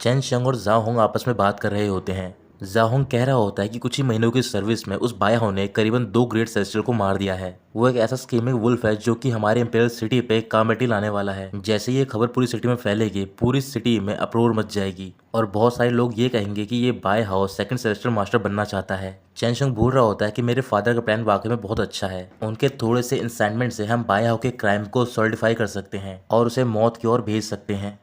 Chain शंग और जाओ Hong आपस में बात कर रहे होते हैं। जाओ होंग कह रहा होता है कि कुछ ही महीनों की सर्विस में उस बाया ने करीबन 2 ग्रेट सेलेस्टियल को मार दिया है। वो एक ऐसा स्कीमिंग वुल्फ है जो कि हमारे इंपेरियल सिटी पे कामेटी लाने वाला है। जैसे ये खबर पूरी सिटी में फैलेगी, पूरी सिटी में अप्रोर मच जाएगी और बहुत सारे लोग ये कहेंगे कि ये by house second celestial master बनना चाहता है। चेन शंग बोल रहा होता है कि मेरे फादर का प्लान वाकई में बहुत अच्छा है। उनके थोड़े से इंसाइटमेंट से हम बाय हाउ के क्राइम को सॉलिडिफाई कर सकते हैं और उसे मौत की ओर भेज सकते हैं।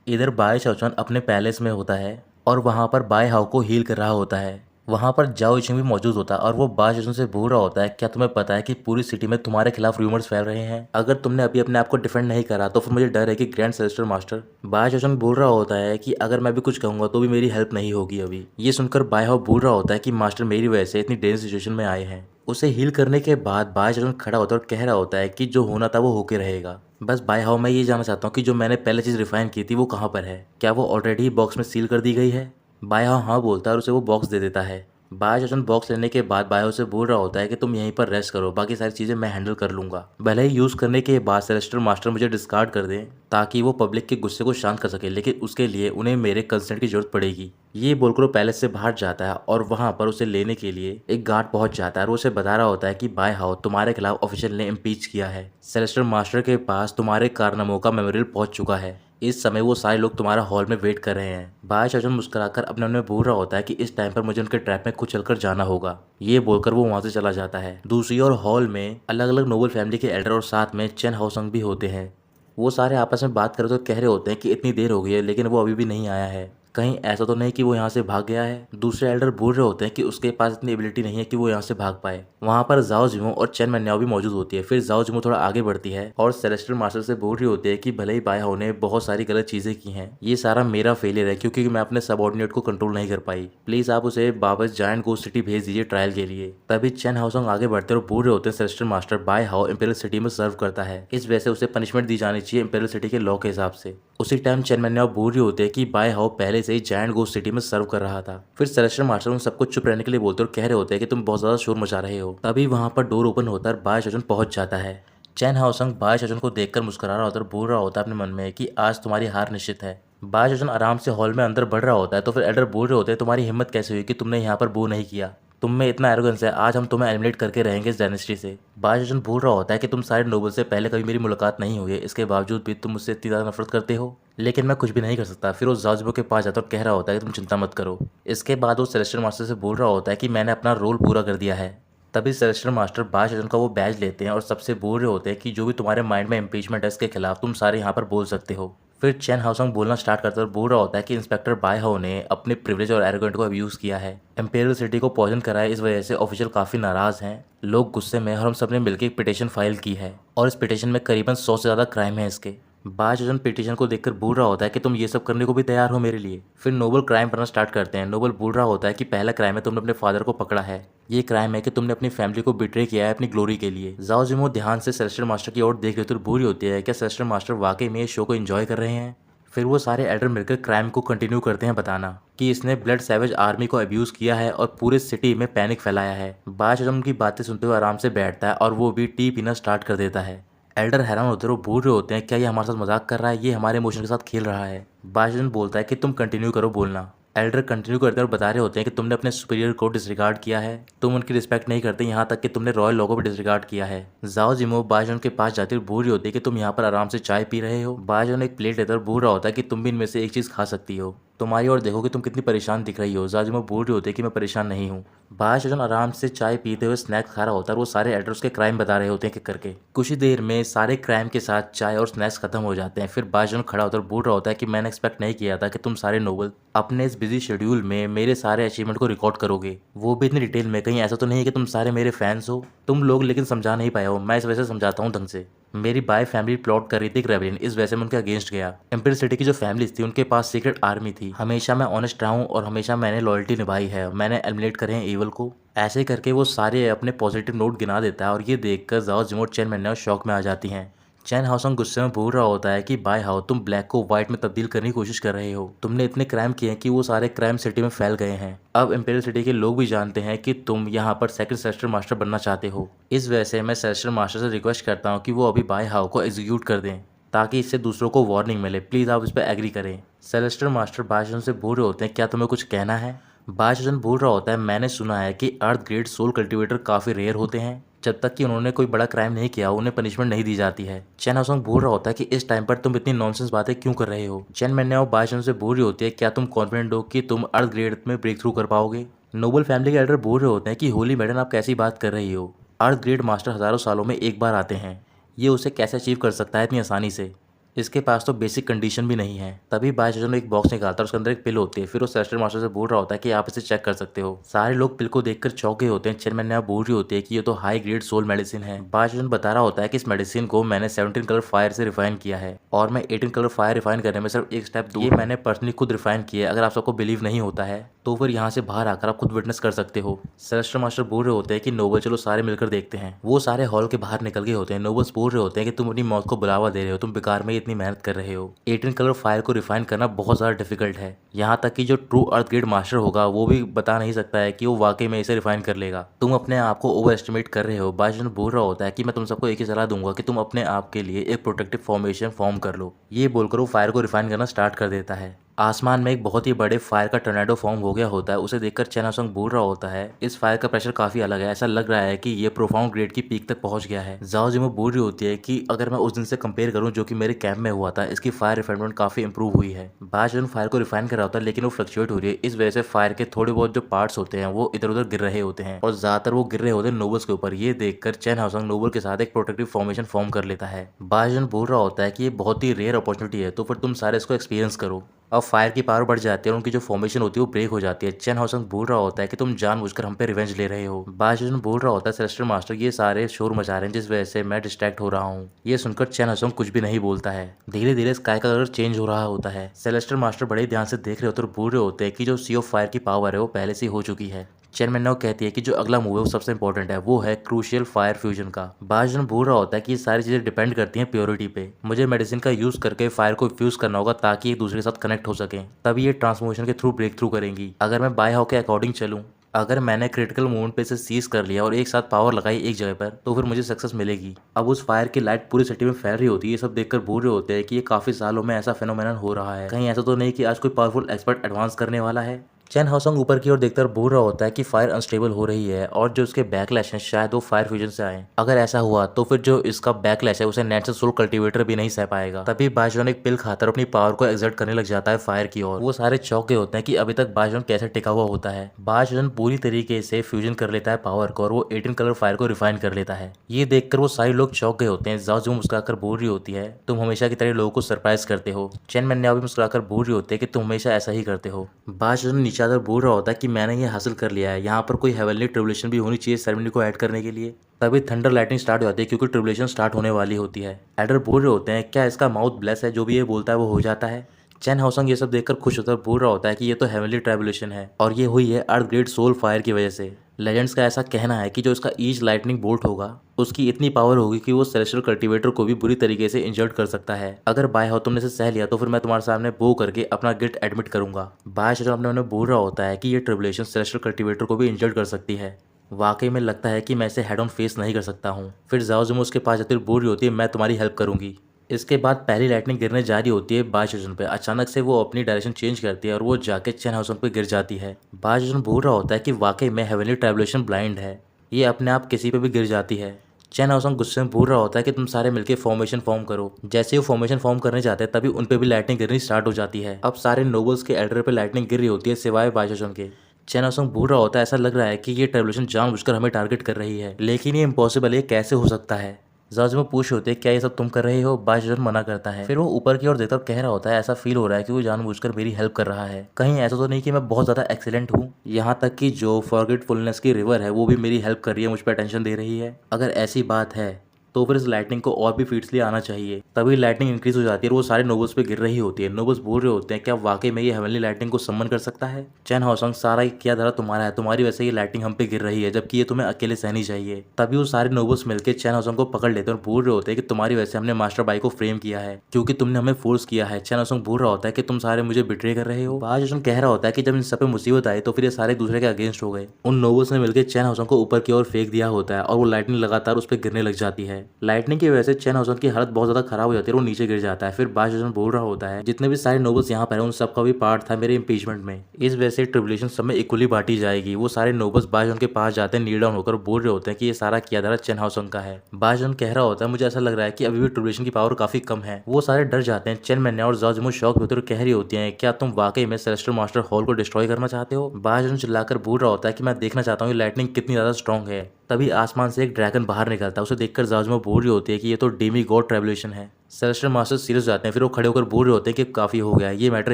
इधर बाय चाओचन अपने पैलेस में होता है और वहाँ पर बाय हाउ को हील कर रहा होता है। वहाँ पर जाओ इचिंग भी मौजूद होता है और वो बाय चाओचन से बोल रहा होता है, क्या तुम्हें पता है कि पूरी सिटी में तुम्हारे खिलाफ रूमर्स फैल रहे हैं? अगर तुमने अभी अपने आप को डिफेंड नहीं करा तो फिर मुझे डर है कि ग्रैंड सेलेस्टियल मास्टर। बाय चाओचन बोल रहा होता है कि अगर मैं भी कुछ कहूँगा तो भी मेरी हेल्प नहीं होगी अभी। ये सुनकर बाय हाउ बोल रहा होता है कि मास्टर मेरी वजह से इतनी डेंजर सिचुएशन में आए हैं। उसे हील करने के बाद बाय चाओचन खड़ा होता है और कह रहा होता है कि जो होना था वो होके रहेगा। बस बाय हाउ मैं ये जानना चाहता हूँ कि जो मैंने पहले चीज़ रिफाइन की थी वो कहाँ पर है? क्या वो ऑलरेडी बॉक्स में सील कर दी गई है? बाय हाउ हाँ बोलता है और उसे वो बॉक्स दे देता है। बाय चाचन बॉक्स लेने के बाद बाय हाउ से बोल रहा होता है कि तुम यहीं पर रेस्ट करो, बाकी सारी चीज़ें मैं हैंडल कर लूँगा। भले ही यूज़ करने के बाद सेलेस्टियल मास्टर मुझे डिस्कार्ड कर दें ताकि वो पब्लिक के गुस्से को शांत कर सके, लेकिन उसके लिए उन्हें मेरे कंसेंट की जरूरत पड़ेगी। ये बोलकर वो पैलेस से बाहर जाता है और वहाँ पर उसे लेने के लिए एक गार्ड पहुंच जाता है और उसे बता रहा होता है कि बाय हाउ तुम्हारे खिलाफ ऑफिशियल ने इम्पीच किया है। सेलेस्टियल मास्टर के पास तुम्हारे कारनामों का मेमोरियल पहुंच चुका है। इस समय वो सारे लोग तुम्हारा हॉल में वेट कर रहे हैं। बाय चाचन मुस्कुराकर अपने मन में बोल रहा होता है कि इस टाइम पर मुझे उनके ट्रैप में खुद चलकर जाना होगा। ये बोलकर वो वहां से चला जाता है। दूसरी ओर हॉल में अलग अलग नोबल फैमिली के एल्डर और साथ में चेन हाउसंग भी होते हैं। वो सारे आपस में बात कर तो कह रहे होते हैं कि इतनी देर हो गई है लेकिन वो अभी भी नहीं आया है। कहीं ऐसा तो नहीं कि वो यहाँ से भाग गया है? दूसरे एल्डर बोल रहे होते हैं कि उसके पास इतनी एबिलिटी नहीं है कि वो यहाँ से भाग पाए। वहाँ पर जाओ जिमो और चेन मैन्याओ भी मौजूद होती है। फिर जाओ जिमो थोड़ा आगे बढ़ती है और सेलेस्टियल मास्टर से बोल रही होती है कि भले ही बाय हाउ ने बहुत सारी गलत चीजें की हैं, ये सारा मेरा फेलियर है क्योंकि मैं अपने सबऑर्डिनेट को कंट्रोल नहीं कर पाई। प्लीज आप उसे वापस जायंट गोस्ट सिटी भेज दीजिए ट्रायल के लिए। तभी चेन हाउसंग आगे बढ़ते और बोल रहे होते हैं celestial master by how imperial city में सर्व करता है, इस वजह से उसे पनिशमेंट दी जानी चाहिए इंपेरियल सिटी के लॉ के हिसाब से। उसी टाइम चेन मैन्याओ बोल रही होते हैं कि बाय हाउ पहले से ही जायंट गोस्ट सिटी में सर्व कर रहा था। फिर सेलेस्टियल मास्टर उन सबको चुप रहने के लिए बोलते और कह रहे होते हैं कि तुम बहुत ज्यादा शोर मचा रहे हो। तभी वहां पर डोर ओपन होता है और बाय चाचन पहुंच जाता है। चैन हाउसंग बाय चाचन को देखकर मुस्कुरा रहा होता है और बोल रहा होता है अपने मन में कि आज तुम्हारी हार निश्चित है। बाय चाचन आराम से हॉल में अंदर बढ़ रहा होता है तो फिर एल्डर बोल रहे होते हैं तुम्हारी हिम्मत कैसे हुई कि तुमने यहाँ पर बो नहीं किया? तुम में इतना एरोगेंस है, आज हम तुम्हें एलिमिनेट करके रहेंगे इस डायनेस्टी से। बाय चाचन बोल रहा होता है कि तुम सारे नोबल से पहले कभी मेरी मुलाकात नहीं हुई है, इसके बावजूद भी तुम मुझसे इतनी ज़्यादा नफरत करते हो। लेकिन मैं कुछ भी नहीं कर सकता। फिर वो जाजिबो के पास जाता और कह रहा होता है कि तुम चिंता मत करो। इसके बाद वो सेलेस्टियल मास्टर से बोल रहा होता है कि मैंने अपना रोल पूरा कर दिया है। तभी सेलेस्टियल मास्टर बाय चाचन का वो बैज लेते हैं और सबसे बोल रहे होते हैं कि जो भी तुम्हारे माइंड में इम्पीचमेंट है इसके खिलाफ तुम सारे यहाँ पर बोल सकते हो। फिर चेन हाउसंग बोलना स्टार्ट करता है और बोल रहा होता है कि इंस्पेक्टर बाय हाउ ने अपने प्रिविलेज और एरोगेंट को अब्यूज किया है, इंपेरियल सिटी को पॉइजन करा है, इस वजह से ऑफिशियल काफी नाराज हैं, लोग गुस्से में, और हम सबने मिलकर एक पिटीशन फाइल की है और इस पिटीशन में करीबन 100 से ज्यादा क्राइम है इसके। बाय चाचन पिटीशन को देखकर बोल रहा होता है कि तुम ये सब करने को भी तैयार हो मेरे लिए। फिर नोबल क्राइम करना स्टार्ट करते हैं। नोबल बोल रहा होता है कि पहला क्राइम है तुमने अपने फादर को पकड़ा है, ये क्राइम है कि तुमने अपनी फैमिली को बिट्रे किया है अपनी ग्लोरी के लिए। जाओ जिमो ध्यान से सेलेस्टियल मास्टर की ओर देख रहे तो बोल रही होती है क्या सेलेस्टियल मास्टर वाकई में इस शो को एंजॉय कर रहे हैं? फिर वो सारे एल्डर मिलकर क्राइम को कंटिन्यू करते हैं बताना कि इसने ब्लड सैवेज आर्मी को अब्यूज किया है और पूरे सिटी में पैनिक फैलाया है। बाय चाचन उनकी बातें सुनते हुए आराम से बैठता है और वो भी टी पीना स्टार्ट कर देता है। एल्डर हैरान होते हैं और बोल रहे होते हैं क्या ये हमारे साथ मजाक कर रहा है, ये हमारे इमोशन के साथ खेल रहा है। बाय चाचन बोलता है कि तुम कंटिन्यू करो बोलना। एल्डर कंटिन्यू करते हैं और बता रहे होते हैं कि तुमने अपने सुपीरियर को डिसरिगार्ड किया है, तुम उनकी रिस्पेक्ट नहीं करते, यहाँ तक कि तुमने रॉयल लॉ को भी डिसरिगार्ड किया है। जाओ जिमो बायजन के पास जाती और बोल रही होती है कि तुम यहाँ पर आराम से चाय पी रहे हो। बायजन एक प्लेट लेकर बोल रहा होता है कि तुम भी इनमें से एक चीज़ खा सकती हो, तुम्हारी और देखो कि तुम कितनी परेशान दिख रही हो। जाजिमो बोल रही होती है कि मैं परेशान नहीं हूँ। बायजन आराम से चाय पीते हुए स्नैक्स खा रहा होता है और वो सारे एल्डर्स के क्राइम बता रहे होते हैं कि करके। कुछ ही देर में सारे क्राइम के साथ चाय और स्नैक्स खत्म हो जाते हैं। फिर बायजन खड़ा होता है और बोल रहा होता है कि मैंने एक्सपेक्ट नहीं किया था कि तुम सारे नोबल अपने इस बिजी शेड्यूल में मेरे सारे अचीवमेंट को रिकॉर्ड करोगे, वो भी इतनी डिटेल में। कहीं ऐसा तो नहीं है कि तुम सारे मेरे फैंस हो? तुम लोग लेकिन समझा नहीं पाए हो, मैं इस वजह से समझाता हूँ ढंग से। मेरी बाय फैमिली प्लॉट कर रही थी एक रेबेलियन, इस वजह से मैं उनके अगेंस्ट गया। एम्पायर सिटी की जो फैमिलीज थी उनके पास सीक्रेट आर्मी थी, हमेशा मैं ऑनेस्ट रहा हूँ और हमेशा मैंने लॉयल्टी निभाई है, मैंने एलिमिनेट करे हैं ईवल को। ऐसे करके वो सारे अपने पॉजिटिव नोट गिना देता है और ये देखकर जाओ जिमो चेन मैन्याओ शॉक में आ जाती हैं। चैन हाउसंग गुस्से में बोल रहा होता है कि बाय हाउ तुम ब्लैक को व्हाइट में तब्दील करने की कोशिश कर रहे हो, तुमने इतने क्राइम किए हैं कि वो सारे क्राइम सिटी में फैल गए हैं। अब इंपेरियल सिटी के लोग भी जानते हैं कि तुम यहाँ पर सेकंड सेलेस्टियल मास्टर बनना चाहते हो, इस वजह से मैं सेलेस्टियल मास्टर से रिक्वेस्ट करता हूँ कि वो अभी बाय हाउ को एग्जीक्यूट कर दें। ताकि इससे दूसरों को वार्निंग मिले। प्लीज़ आप इस पर एग्री करें। सेलेस्टर मास्टर बाशजन से बोल रहे होते हैं, क्या तुम्हें कुछ कहना है? बाशजन बोल रहा होता है, मैंने सुना है कि अर्थ ग्रेड सोल कल्टीवेटर काफ़ी रेयर होते हैं। जब तक कि उन्होंने कोई बड़ा क्राइम नहीं किया उन्हें पनिशमेंट नहीं दी जाती है। चेन हाउसंग बोल रहा होता है कि इस टाइम पर तुम इतनी नॉनसेंस बातें क्यों कर रहे हो? चेन मैन्याओ बाशजन से बोल रही होती है, क्या तुम कॉन्फिडेंट हो कि तुम अर्थ ग्रेड में ब्रेक थ्रू कर पाओगे? नोबल फैमिली के एल्डर बोल रहे होते हैं कि होली मैडम आप कैसी बात कर रही हो? अर्थ ग्रेड मास्टर हज़ारों सालों में एक बार आते हैं, ये उसे कैसे अचीव कर सकता है इतनी आसानी से? इसके पास तो बेसिक कंडीशन भी नहीं है। तभी बाशजन एक बॉक्स निकालता है, उसके अंदर एक पिल होती है। फिर वो सेलेस्टर मास्टर से बोल रहा होता है कि आप इसे चेक कर सकते हो। सारे लोग पिल को देखकर चौंक गए होते हैं। चेन मैन्याओ बोल रही होती है कि ये तो हाई ग्रेड सोल मेडिसिन है। बाशजन बता रहा होता है कि इस मेडिसिन को मैंने 17 कलर फायर से रिफाइन किया है और मैं 18 कलर फायर रिफाइन करने में सिर्फ एक स्टेप दूर। ये मैंने पर्सनली खुद रिफाइन किया है। अगर आप सबको बिलीव नहीं होता है तो फिर यहाँ से बाहर आकर आप खुद विटनेस कर सकते हो। सेलेस्टर मास्टर बोल रहे होते हैं कि नोबल चलो सारे मिलकर देखते हैं। वो सारे हॉल के बाहर निकल गए होते हैं। नोबल्स बोल रहे होते हैं कि तुम अपनी मौत को बुलावा दे रहे हो, तुम बेकार में इतनी मेहनत कर रहे हो। 18 कलर फायर को रिफाइन करना बहुत ज़्यादा डिफिकल्ट है। यहाँ तक कि जो ट्रू अर्थ ग्रेड मास्टर होगा वो भी बता नहीं सकता है कि वो वाकई में इसे रिफाइन कर लेगा। तुम अपने आप को ओवर एस्टिमेट कर रहे हो। बाशजन बोल रहा होता है कि मैं तुम सबको एक ही सलाह दूंगा कि तुम अपने आप के लिए एक प्रोटेक्टिव फॉर्मेशन फॉर्म कर लो। ये बोलकर वो फायर को रिफाइन करना स्टार्ट कर देता है। आसमान में एक बहुत ही बड़े फायर का टोर्नेडो फॉर्म हो गया होता है। उसे देखकर चेन हाउसंग बोल रहा होता है, इस फायर का प्रेशर काफी अलग है, ऐसा लग रहा है कि ये प्रोफाउंड ग्रेड की पीक तक पहुंच गया है। जाओ जिमो बोल रही होती है कि अगर मैं उस दिन से कंपेयर करूं जो कि मेरे कैंप में हुआ था, इसकी फायर रिफाइनमेंट काफी इंप्रूव हुई है। बाशजन फायर को रिफाइन कर रहा होता है लेकिन वो फ्लक्चुएट हो रही है। इस वजह से फायर के थोड़े बहुत जो पार्ट्स होते हैं वो इधर उधर गिर रहे होते हैं और ज्यादातर वो गिर रहे होते हैं नोबल्स के ऊपर। ये देखकर चेन हाउसंग नोबल के साथ एक प्रोटेक्टिव फॉर्मेशन फॉर्म कर लेता है। बाशजन बोल रहा होता है कि ये बहुत ही रेयर अपॉर्चुनिटी है, तो फिर तुम सारे इसको एक्सपीरियंस करो। अब फायर की पावर बढ़ जाती है और उनकी जो फॉर्मेशन होती है वो ब्रेक हो जाती है। चेन हाउसंग बोल रहा होता है कि तुम जानबूझकर हम पे रिवेंज ले रहे हो। बाशजन बोल रहा होता है, सेलेस्टर मास्टर ये सारे शोर मचा रहे हैं जिस वजह से मैं डिस्ट्रैक्ट हो रहा हूँ। ये सुनकर चेन हाउसंग कुछ भी नहीं बोलता है। धीरे धीरे स्काई का कलर चेंज हो रहा होता है। सेलेस्टर मास्टर बड़े ध्यान से देख रहे होते और बोल रहे होते हैं कि जो सी ऑफ फायर की पावर है वो पहले से हो चुकी है। चेन मैन्याओ कहती है कि जो अगला मूव है वो सबसे इंपॉर्टेंट है, वो है क्रूशियल फायर फ्यूजन का। बाशजन बोल रहा होता है कि ये सारी चीजें डिपेंड करती हैं प्योरिटी पे। मुझे मेडिसिन का यूज करके फायर को फ्यूज करना होगा ताकि एक दूसरे के साथ कनेक्ट हो सके, तभी ये ट्रांसमोशन के थ्रू ब्रेक थ्रू करेंगी। अगर मैं बाय हाउ के अकॉर्डिंग चलूँ, अगर मैंने क्रिटिकल मोमेंट पे इसे सीज कर लिया और एक साथ पावर लगाई एक जगह पर, तो फिर मुझे सक्सेस मिलेगी। अब उस फायर की लाइट पूरी सिटी में फैल रही होती है। ये सब देखकर बोल रहे होते हैं कि ये काफी सालों में ऐसा फेनोमेनन हो रहा है, कहीं ऐसा तो नहीं कि आज कोई पावरफुल एक्सपर्ट एडवांस करने वाला है। चेन हाउसंग ऊपर की ओर देखकर बोल रहा होता है कि फायर अनस्टेबल हो रही है और जो उसके बैकलैश हैं शायद वो फायर फ्यूजन से आए। अगर ऐसा हुआ तो फिर जो इसका बैकलैश है उसे नेचुरल सोल कल्टीवेटर भी नहीं सह पाएगा। तभी बाशजन एक पिल खाकर अपनी पावर को एक्सर्ट करने लग जाता है फायर की ओर। वो सारे चौंक गए होते हैं कि अभी तक बाशजन कैसे टिका हुआ होता है। बाशजन पूरी तरीके से फ्यूजन कर लेता है पावर को और वो 18 कलर फायर को रिफाइन कर लेता है। ये देखकर वो सारे लोग चौंक गए होते हैं। जाओ जिमो मुस्कुराकर बोल रही होती है, तुम हमेशा की तरह लोगों को सरप्राइज करते हो। चेन मैन्याओ भी मुस्कुराकर बोल रही होती है कि तुम हमेशा ऐसा ही करते हो। बाशजन नीचे आकर बोल रहा होता है कि मैंने ये हासिल कर लिया है, यहाँ पर कोई हेवनली ट्रिब्यूलेशन भी होनी चाहिए सेरेमनी को ऐड करने के लिए। तभी थंडर लाइटिंग स्टार्ट हो जाती है क्योंकि ट्रिब्यूलेशन स्टार्ट होने वाली होती है। एल्डर बोल रहे होते हैं, क्या इसका माउथ ब्लेस है, जो भी ये बोलता है वो हो जाता है? चेन हाउसंग ये सब देखकर खुश होता है, बोल रहा होता है कि ये तो हेवनली ट्रिब्यूलेशन है और ये हुई है अर्थ ग्रेड सोल फायर की वजह से। लेजेंड्स का ऐसा कहना है कि जो इसका ईच लाइटनिंग बोल्ट होगा उसकी इतनी पावर होगी कि वो सेलेस्टियल कल्टीवेटर को भी बुरी तरीके से इंजर्ड कर सकता है। अगर बाय हाउ तुमने इसे सह लिया तो फिर मैं तुम्हारे सामने बो करके अपना गिल्ट एडमिट करूंगा। बाशजन अपने उन्हें बोल रहा होता है कि ये ट्रिब्यूलेशन सेलेस्टियल कल्टीवेटर को भी इंजर्ड कर सकती है। वाकई में लगता है कि मैं इसे हेड ऑन फेस नहीं कर सकता हूँ। फिर जाओ जिमो उसके पास जाती बोल रही होती है, मैं तुम्हारी हेल्प करूंगी। इसके बाद पहली लाइटनिंग गिरने जा रही होती है बाशजन पे। अचानक से वो अपनी डायरेक्शन चेंज करती है और वो जाके चेन हाउसंग पे गिर जाती है। बाशजन बोल रहा होता है कि वाकई में हेवनली ट्रिब्यूलेशन ब्लाइंड है, ये अपने आप किसी पे भी गिर जाती है। चेन हाउसंग गुस्से में बोल रहा होता है कि तुम सारे मिलकर फॉर्मेशन फॉर्म करो। जैसे वो फॉर्मेशन फॉर्म करने जाते हैं तभी उन पे भी लाइटनिंग गिरनी स्टार्ट हो जाती है। अब सारे नोबल्स के एल्डर पे लाइटनिंग गिर रही होती है सिवाय बाशजन के। चेन हाउसंग बोल रहा होता है, ऐसा लग रहा है कि ये ट्रिब्यूलेशन जानबूझकर हमें टारगेट कर रही है, लेकिन ये इम्पॉसिबल है, कैसे हो सकता है? जाओ में पूछ होते क्या ये सब तुम कर रहे हो? बाशजन मना करता है। फिर वो ऊपर की ओर देखता और कह रहा होता है, ऐसा फील हो रहा है कि वो जानबूझकर मेरी हेल्प कर रहा है, कहीं ऐसा तो नहीं कि मैं बहुत ज़्यादा एक्सीलेंट हूँ, यहाँ तक कि जो फॉरगेटफुलनेस की रिवर है वो भी मेरी हेल्प कर रही है, मुझ पर अटेंशन दे रही है। अगर ऐसी बात है तो फिर इस लाइटनिंग को और भी फीट्सली आना चाहिए। तभी लाइटनिंग इंक्रीज हो जाती है और वो सारे नोबल्स पे गिर रही होती है। नोबल्स बोल रहे होते हैं, क्या वाकई में ये हेवनली लाइटनिंग को सम्मन कर सकता है? चेन हाउसंग, सारा क्या धरा तुम्हारा है, तुम्हारी वजह से ये लाइटनिंग हम पे गिर रही है, जबकि ये तुम्हें अकेले सहनी चाहिए। तभी वो सारे नोबल्स मिलकर चेन हाउसंग को पकड़ लेते हैं और बोल रहे होते हैं कि तुम्हारी वजह से हमने मास्टर बाई को फ्रेम किया है, क्योंकि तुमने हमें फोर्स किया है। चेन हाउसंग बोल रहा होता है कि तुम सारे मुझे बिट्रे कर रहे हो। बाशजन कह रहा होता है कि जब इन सब पे मुसीबत आई तो फिर ये सारे दूसरे के अगेंस्ट हो गए। उन नोबल्स ने मिलकर चेन हाउसंग को ऊपर की ओर फेंक दिया होता है और वो लाइटनिंग लगातार उस पर गिरने लग जाती है। लाइटनिंग की वजह से चेन हाउसन की हालत बहुत ज्यादा खराब हो जाती है, वो नीचे गिर जाता है। फिर बाश बोल रहा होता है जितने भी सारे नोबल्स यहाँ पर हैं उन सबका भी पार्ट था मेरे इम्पीचमेंट में, इस वजह से ट्रिब्यूलेशन सब में इक्वली बांटी जाएगी। वो सारे नोबल्स बाश के पास जाते हैं, नील डाउन होकर बोल रहे होते हैं कि ये सारा किया धारा चेन हाउसन का है। बाश कह रहा होता है मुझे ऐसा लग रहा है कि अभी भी ट्रिब्यूलेशन की पावर काफी कम है। वो सारे डर जाते हैं। चेन मैन्या और जाओ जिमो शौक होते और कह रही होती है क्या तुम वाकई में सेलेस्टियल मास्टर हॉल को डिस्ट्रॉय करना चाहते हो। बाश चिल्लाकर बोल रहा होता है कि मैं देखना चाहता हूँ लाइटनिंग कितनी ज्यादा स्ट्रॉन्ग है। तभी आसमान से एक ड्रैगन बाहर निकलता है, उसे देखकर जाओ बोल रही होती है कि ये तो डेमी गॉड ट्रेवल्यूशन है। सेलेस्टियल मास्टर सीरियस जाते हैं, फिर वो खड़े होकर बोल रहे होते हैं कि काफी हो गया, ये मैटर